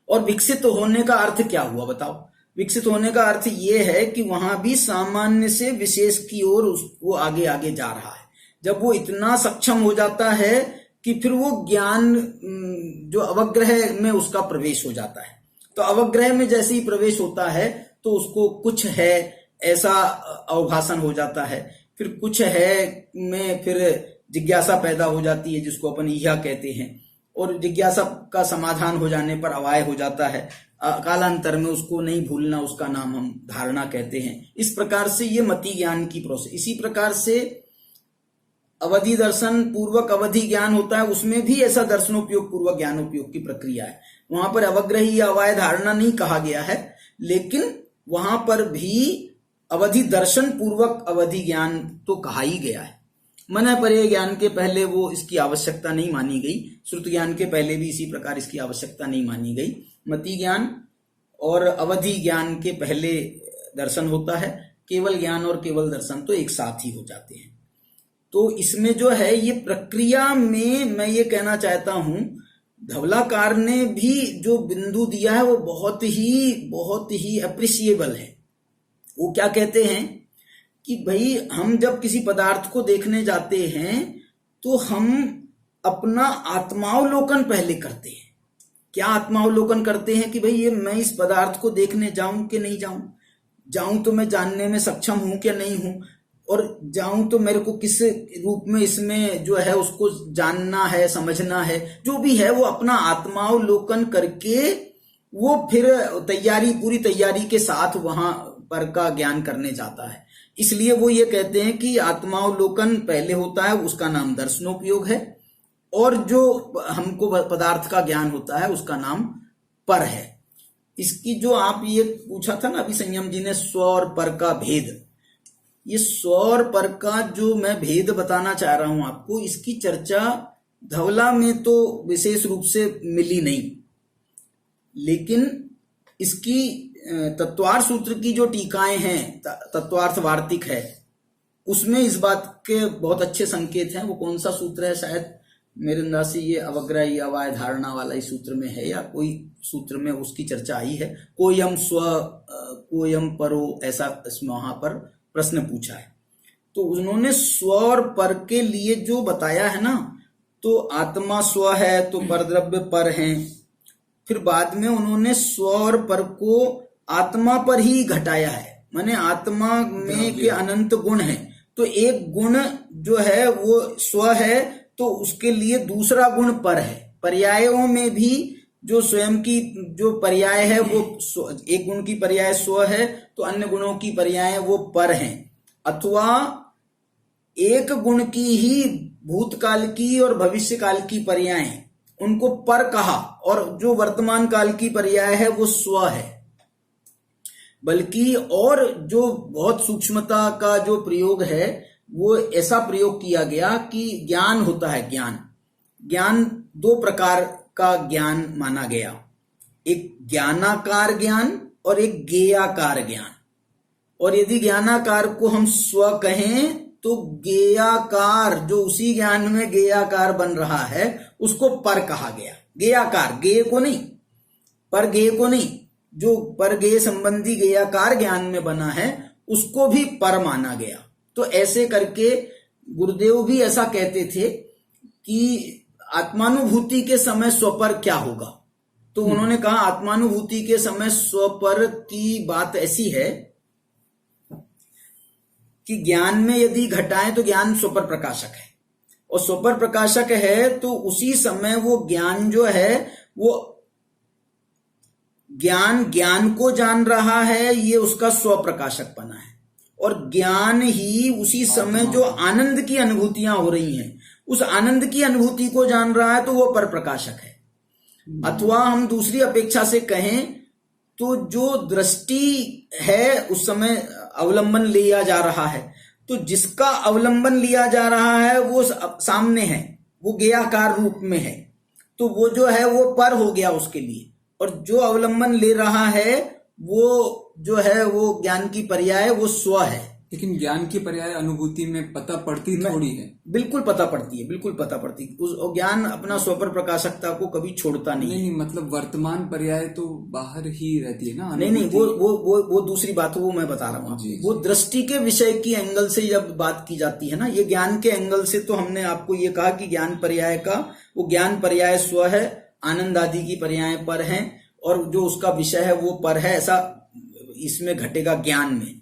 [SPEAKER 2] और विकसित होने का अर्थ क्या हुआ बताओ? विकसित होने का अर्थ ये है कि वहां भी सामान्य से विशेष की ओर वो आगे आगे जा रहा है। जब वो इतना सक्षम हो जाता है कि फिर वो ज्ञान जो अवग्रह में उसका प्रवेश हो जाता है। तो अवग्रह में जैसे ही प्रवेश होता है तो उसको कुछ है ऐसा अवभाषण हो जाता है। फिर कुछ है में फिर जिज्ञासा पैदा हो जाती है जिसको अपन इहा कहते हैं, और जिज्ञासा का समाधान हो जाने पर अवाय हो जाता है। कालांतर में उसको नहीं भूलना, उसका नाम हम धारणा कहते हैं। इस प्रकार से ये मति ज्ञान की प्रोसेस। इसी प्रकार से अवधि दर्शन पूर्वक अवधि ज्ञान होता है, उसमें भी ऐसा दर्शनोपयोग पूर्वक ज्ञानोपयोग की प्रक्रिया है। वहां पर अवग्रही या अवाय धारणा नहीं कहा गया है, लेकिन वहां पर भी अवधि दर्शन पूर्वक अवधि ज्ञान तो कहा ही गया है। मन परे ज्ञान के पहले वो इसकी आवश्यकता नहीं मानी गई, श्रुत ज्ञान के पहले भी इसी प्रकार इसकी आवश्यकता नहीं मानी गई। मति ज्ञान और अवधि ज्ञान के पहले दर्शन होता है, केवल ज्ञान और केवल दर्शन तो एक साथ ही हो जाते हैं। तो इसमें जो है ये प्रक्रिया में मैं ये कहना चाहता हूं, धवलाकार ने भी जो बिंदु दिया है वो बहुत ही अप्रिशिएबल है। वो क्या कहते हैं कि भाई हम जब किसी पदार्थ को देखने जाते हैं तो हम अपना आत्मावलोकन पहले करते हैं। क्या आत्मावलोकन करते हैं कि भाई ये मैं इस पदार्थ को देखने जाऊं कि नहीं जाऊं, जाऊं तो मैं जानने में सक्षम हूं कि नहीं हूं, और जाऊं तो मेरे को किस रूप में इसमें जो है उसको जानना है, समझना है, जो भी है वो अपना आत्मावलोकन करके वो फिर पूरी तैयारी के साथ वहां पर का ज्ञान करने जाता है। इसलिए वो ये कहते हैं कि आत्मावलोकन पहले होता है, उसका नाम दर्शनोपयोग है, और जो हमको पदार्थ का ज्ञान होता है उसका नाम पर है। इसकी जो आप ये पूछा था ना अभी संयम जी ने, स्व और पर का भेद, ये स्व और पर का जो मैं भेद बताना चाह रहा हूं आपको, इसकी चर्चा धवला में तो विशेष रूप से मिली नहीं, लेकिन इसकी तत्वार्थ सूत्र की जो टीकाएं हैं, तत्वार्थ वार्तिक है, उसमें इस बात के बहुत अच्छे संकेत हैं। वो कौन सा सूत्र है, शायद मेरे अंदाज से ये अवग्रह या अवाय धारणा वाला इस सूत्र में है, या कोई सूत्र में उसकी चर्चा आई है। कोयम स्व कोयम परो, ऐसा इसमें वहां पर प्रश्न पूछा है। तो उन्होंने स्व और पर के लिए जो बताया है ना, तो आत्मा स्व है तो परद्रव्य पर है। फिर बाद में उन्होंने स्व और पर को आत्मा पर ही घटाया है, माने आत्मा में के अनंत गुण हैं, तो एक गुण जो है वो स्व है, तो उसके लिए दूसरा गुण पर है। पर्यायों में भी जो स्वयं की जो पर्याय है वो एक गुण की पर्याय स्व है, तो अन्य गुणों की पर्याय वो पर हैं। अथवा एक गुण की ही भूतकाल की और भविष्य काल की पर्याय, उनको पर कहा, और जो वर्तमान काल की पर्याय है वो स्व है। बल्कि और जो बहुत सूक्ष्मता का जो प्रयोग है वो ऐसा प्रयोग किया गया कि ज्ञान होता है, ज्ञान दो प्रकार का ज्ञान माना गया, एक ज्ञानाकार ज्ञान और एक गेयाकार ज्ञान। और यदि ज्ञानाकार को हम स्व कहें तो गेयाकार जो उसी ज्ञान में गेयाकार बन रहा है उसको पर कहा गया। गेयाकार, गेय को नहीं, पर गेय को नहीं, जो पर गेय संबंधी गेयाकार ज्ञान में बना है उसको भी पर माना गया। तो ऐसे करके गुरुदेव भी ऐसा कहते थे कि आत्मानुभूति के समय स्वपर क्या होगा। तो उन्होंने कहा आत्मानुभूति के समय स्वपर की बात ऐसी है कि ज्ञान में यदि घटाएं तो ज्ञान स्वपर प्रकाशक है, और स्वपर प्रकाशक है तो उसी समय वो ज्ञान जो है वो ज्ञान को जान रहा है, ये उसका स्व प्रकाशक बना है। और ज्ञान ही उसी समय जो आनंद की अनुभूतियां हो रही हैं उस आनंद की अनुभूति को जान रहा है, तो वो पर प्रकाशक है। अथवा हम दूसरी अपेक्षा से कहें तो जो दृष्टि है उस समय अवलंबन लिया जा रहा है, तो जिसका अवलंबन लिया जा रहा है वो सामने है, वो गेयाकार रूप में है, तो वो जो है वो पर हो गया उसके लिए। और जो अवलंबन ले रहा है वो जो है वो ज्ञान की पर्याय वो स्व है।
[SPEAKER 3] लेकिन ज्ञान की पर्याय अनुभूति में पता पड़ती थोड़ी है। बिल्कुल
[SPEAKER 2] पता पड़ती है, बिल्कुल पता पड़ती है। उस ज्ञान अपना स्वपर प्रकाशकता को कभी छोड़ता नहीं।
[SPEAKER 3] नहीं, मतलब वर्तमान पर्याय तो बाहर ही रहती है ना।
[SPEAKER 2] नहीं, वो दूसरी बात वो मैं बता रहा हूँ। वो दृष्टि के विषय की एंगल से जब बात की जाती है ना, ये ज्ञान के एंगल से, तो हमने आपको ये कहा कि ज्ञान पर्याय का वो ज्ञान पर्याय स्व है, आनंद आदि की पर्याय पर हैं, और जो उसका विषय है वो पर है। ऐसा इसमें घटेगा ज्ञान में।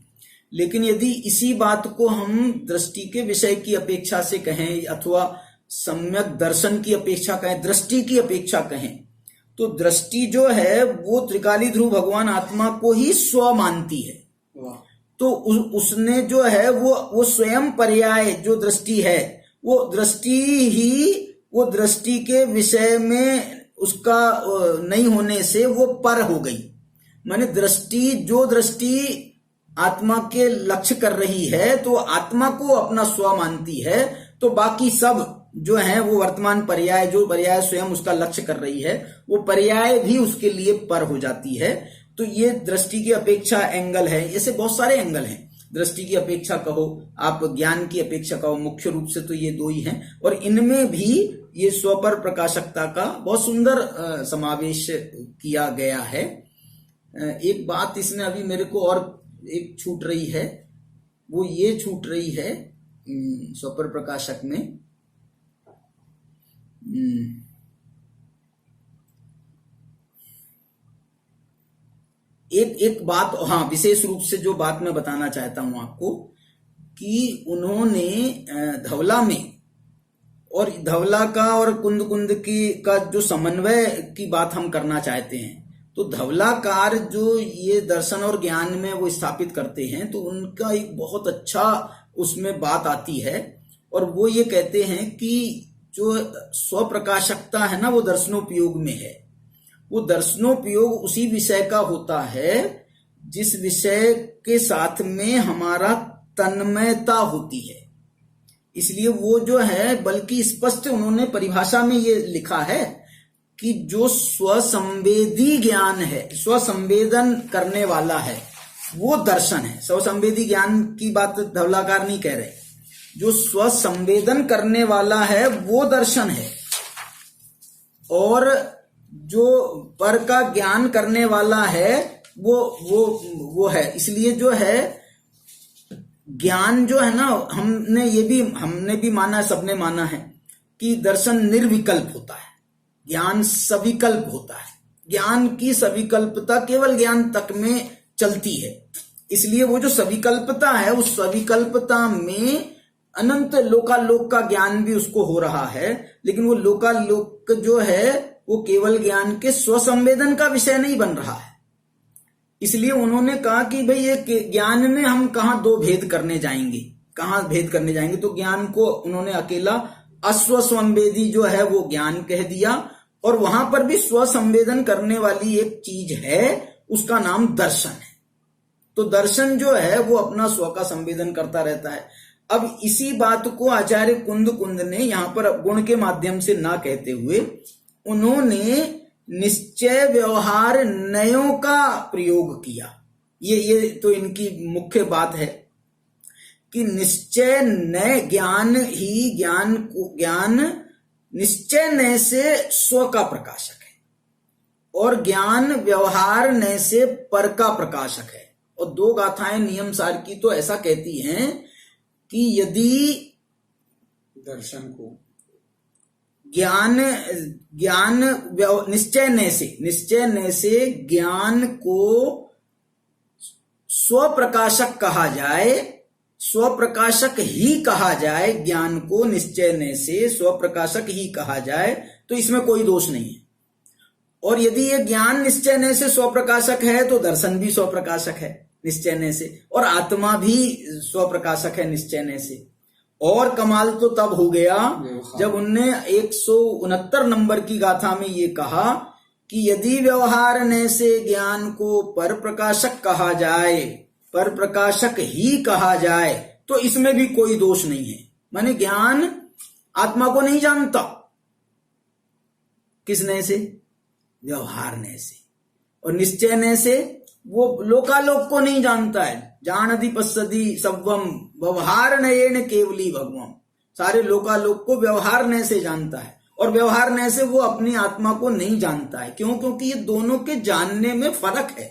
[SPEAKER 2] लेकिन यदि इसी बात को हम दृष्टि के विषय की अपेक्षा से कहें अथवा सम्यक दर्शन की अपेक्षा कहें, दृष्टि की अपेक्षा कहें, तो दृष्टि जो है वो त्रिकाली ध्रुव भगवान आत्मा को ही स्व मानती है। तो उसने जो है वो स्वयं पर्याय जो दृष्टि है, वो दृष्टि ही वो दृष्टि के विषय में उसका नहीं होने से वो पर हो गई। माने दृष्टि जो दृष्टि आत्मा के लक्ष्य कर रही है तो आत्मा को अपना स्व मानती है, तो बाकी सब जो है वो वर्तमान पर्याय, जो पर्याय स्वयं उसका लक्ष्य कर रही है, वो पर्याय भी उसके लिए पर हो जाती है। तो ये दृष्टि की अपेक्षा एंगल है। ऐसे बहुत सारे एंगल हैं, दृष्टि की अपेक्षा कहो, आप ज्ञान की अपेक्षा कहो, मुख्य रूप से तो ये दो ही हैं। और इनमें भी ये स्वपर प्रकाशकता का बहुत सुंदर समावेश किया गया है। एक बात इसमें अभी मेरे को और एक छूट रही है, वो ये छूट रही है स्वपर प्रकाशक में, एक बात, हाँ, विशेष रूप से जो बात मैं बताना चाहता हूं आपको कि उन्होंने धवला में और धवला का और कुंद कुंद की का जो समन्वय की बात हम करना चाहते हैं, तो धवलाकार जो ये दर्शन और ज्ञान में वो स्थापित करते हैं, तो उनका एक बहुत अच्छा उसमें बात आती है। और वो ये कहते हैं कि जो स्वप्रकाशकता है ना, वो दर्शनोपयोग में है। वो दर्शनोपयोग उसी विषय का होता है जिस विषय के साथ में हमारा तन्मयता होती है। इसलिए वो जो है, बल्कि स्पष्ट उन्होंने परिभाषा में ये लिखा है कि जो स्वसंवेदी ज्ञान है, स्वसंवेदन करने वाला है, वो दर्शन है। स्वसंवेदी ज्ञान की बात धवलाकार नहीं कह रहे, जो स्वसंवेदन करने वाला है वो दर्शन है, और जो पर का ज्ञान करने वाला है वो है। इसलिए जो है ज्ञान जो है ना, हमने भी माना, सबने माना है कि दर्शन निर्विकल्प होता है, ज्ञान सविकल्प होता है। ज्ञान की सविकल्पता केवल ज्ञान तक में चलती है। इसलिए वो जो सविकल्पता है, उस सविकल्पता में अनंत लोकालोक का ज्ञान भी उसको हो रहा है, लेकिन वो लोकालोक जो है वो केवल ज्ञान के स्वसंवेदन का विषय नहीं बन रहा है। इसलिए उन्होंने कहा कि भाई ये ज्ञान में हम कहाँ दो भेद करने जाएंगे, कहाँ भेद करने जाएंगे, तो ज्ञान को उन्होंने अकेला अस्वसंवेदी जो है वो ज्ञान कह दिया, और वहां पर भी स्वसंवेदन करने वाली एक चीज है, उसका नाम दर्शन है। तो दर्शन जो है वो अपना स्व का संवेदन करता रहता है। अब इसी बात को आचार्य कुंद कुंद ने यहां पर गुण के माध्यम से ना कहते हुए उन्होंने निश्चय व्यवहार नयों का प्रयोग किया। ये तो इनकी मुख्य बात है कि निश्चय नय ज्ञान ही ज्ञान निश्चय नय से स्व का प्रकाशक है, और ज्ञान व्यवहार नय से पर का प्रकाशक है। और दो गाथाएं नियम सार की तो ऐसा कहती हैं कि यदि
[SPEAKER 3] दर्शन को
[SPEAKER 2] ज्ञान निश्चय नय से ज्ञान को स्वप्रकाशक कहा जाए, स्वप्रकाशक ही कहा जाए, ज्ञान को निश्चय नय से स्वप्रकाशक ही कहा जाए, तो इसमें कोई दोष नहीं है। और यदि ये ज्ञान निश्चय नय से स्वप्रकाशक है तो दर्शन भी स्वप्रकाशक है निश्चय नय से, और आत्मा भी स्वप्रकाशक है निश्चय नय से। और कमाल तो तब हो गया जब उनने 169 नंबर की गाथा में ये कहा कि यदि व्यवहार नय से ज्ञान को पर प्रकाशक कहा जाए, पर प्रकाशक ही कहा जाए, तो इसमें भी कोई दोष नहीं है। माने ज्ञान आत्मा को नहीं जानता, किस नय से? व्यवहार नय से। और निश्चय नय से वो लोकालोक को नहीं जानता है, जानति पश्यति सव्वम व्यवहार नयेन केवली भगवम, सारे लोकालोक को व्यवहार नय से जानता है, और व्यवहार नय से वो अपनी आत्मा को नहीं जानता है। क्यों? क्योंकि ये दोनों के जानने में फर्क है।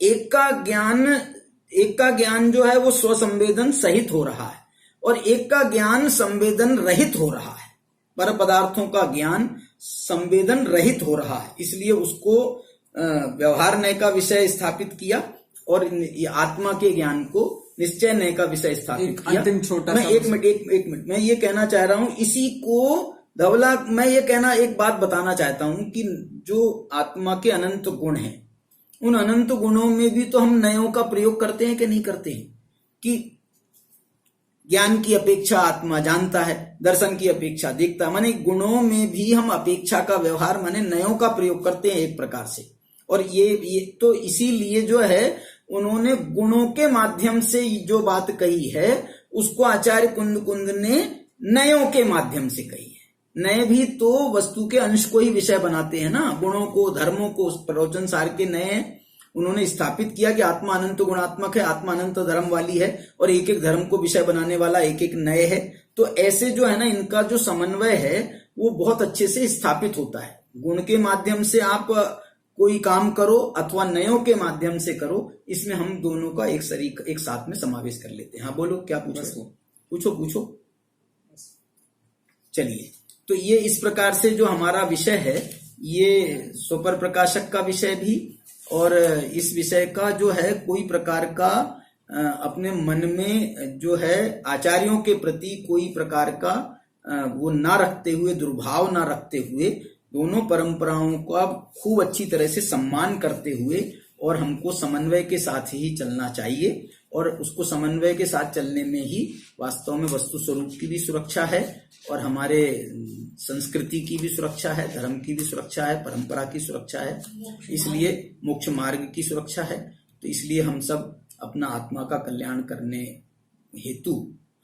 [SPEAKER 2] एक का ज्ञान जो है वो स्वसंवेदन सहित हो रहा है, और एक का ज्ञान संवेदन रहित हो रहा है। पर पदार्थों का ज्ञान संवेदन रहित हो रहा है, इसलिए उसको व्यवहार नय का विषय स्थापित किया। और ये आत्मा के ज्ञान को निश्चय नय का विषय स्थापित किया।
[SPEAKER 3] अंतिम छोटा
[SPEAKER 2] मैं
[SPEAKER 3] सा
[SPEAKER 2] एक मिनट मैं ये कहना चाह रहा हूं, इसी को धवला, मैं ये कहना, एक बात बताना चाहता हूं कि जो आत्मा के अनंत गुण हैं, उन अनंत गुणों में भी तो हम नयों का प्रयोग करते हैं कि नहीं करते हैं? कि ज्ञान की अपेक्षा आत्मा जानता है, दर्शन की अपेक्षा देखता है, माने गुणों में भी हम अपेक्षा का व्यवहार, माने नयों का प्रयोग करते हैं एक प्रकार से। और ये तो इसीलिए जो है उन्होंने गुणों के माध्यम से जो बात कही है उसको आचार्य कुंद ने नयों के माध्यम से कही है। नए भी तो वस्तु के अंश को ही विषय बनाते हैं ना, गुणों को, धर्मों को। प्रवचन सार के नए उन्होंने स्थापित किया कि आत्मा अनंत गुणात्मक है, आत्मा अनंत धर्म वाली है, और एक एक धर्म को विषय बनाने वाला एक एक नए है। तो ऐसे जो है ना, इनका जो समन्वय है वो बहुत अच्छे से स्थापित होता है। गुण के माध्यम से आप कोई काम करो अथवा नयों के माध्यम से करो, इसमें हम दोनों का एक साथ में समावेश कर लेते हैं। हाँ बोलो, क्या पूछो। चलिए, तो ये इस प्रकार से जो हमारा विषय है, ये स्वपर प्रकाशक का विषय भी, और इस विषय का जो है कोई प्रकार का अपने मन में जो है आचार्यों के प्रति कोई प्रकार का वो ना रखते हुए, दुर्भाव ना रखते हुए, दोनों परंपराओं का खूब अच्छी तरह से सम्मान करते हुए, और हमको समन्वय के साथ ही चलना चाहिए। और उसको समन्वय के साथ चलने में ही वास्तव में वस्तु स्वरूप की भी सुरक्षा है, और हमारे संस्कृति की भी सुरक्षा है, धर्म की भी सुरक्षा है, परंपरा की सुरक्षा है, इसलिए मोक्ष मार्ग की सुरक्षा है। तो इसलिए हम सब अपना आत्मा का कल्याण करने हेतु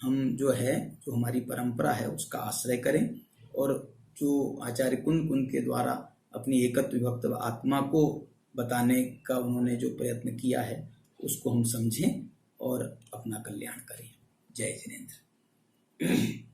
[SPEAKER 2] हम जो है, जो हमारी परंपरा है उसका आश्रय करें, और जो आचार्य कुंद के द्वारा अपनी एकत्व विभक्त आत्मा को बताने का उन्होंने जो प्रयत्न किया है उसको हम समझें और अपना कल्याण करें। जय जिनेंद्र।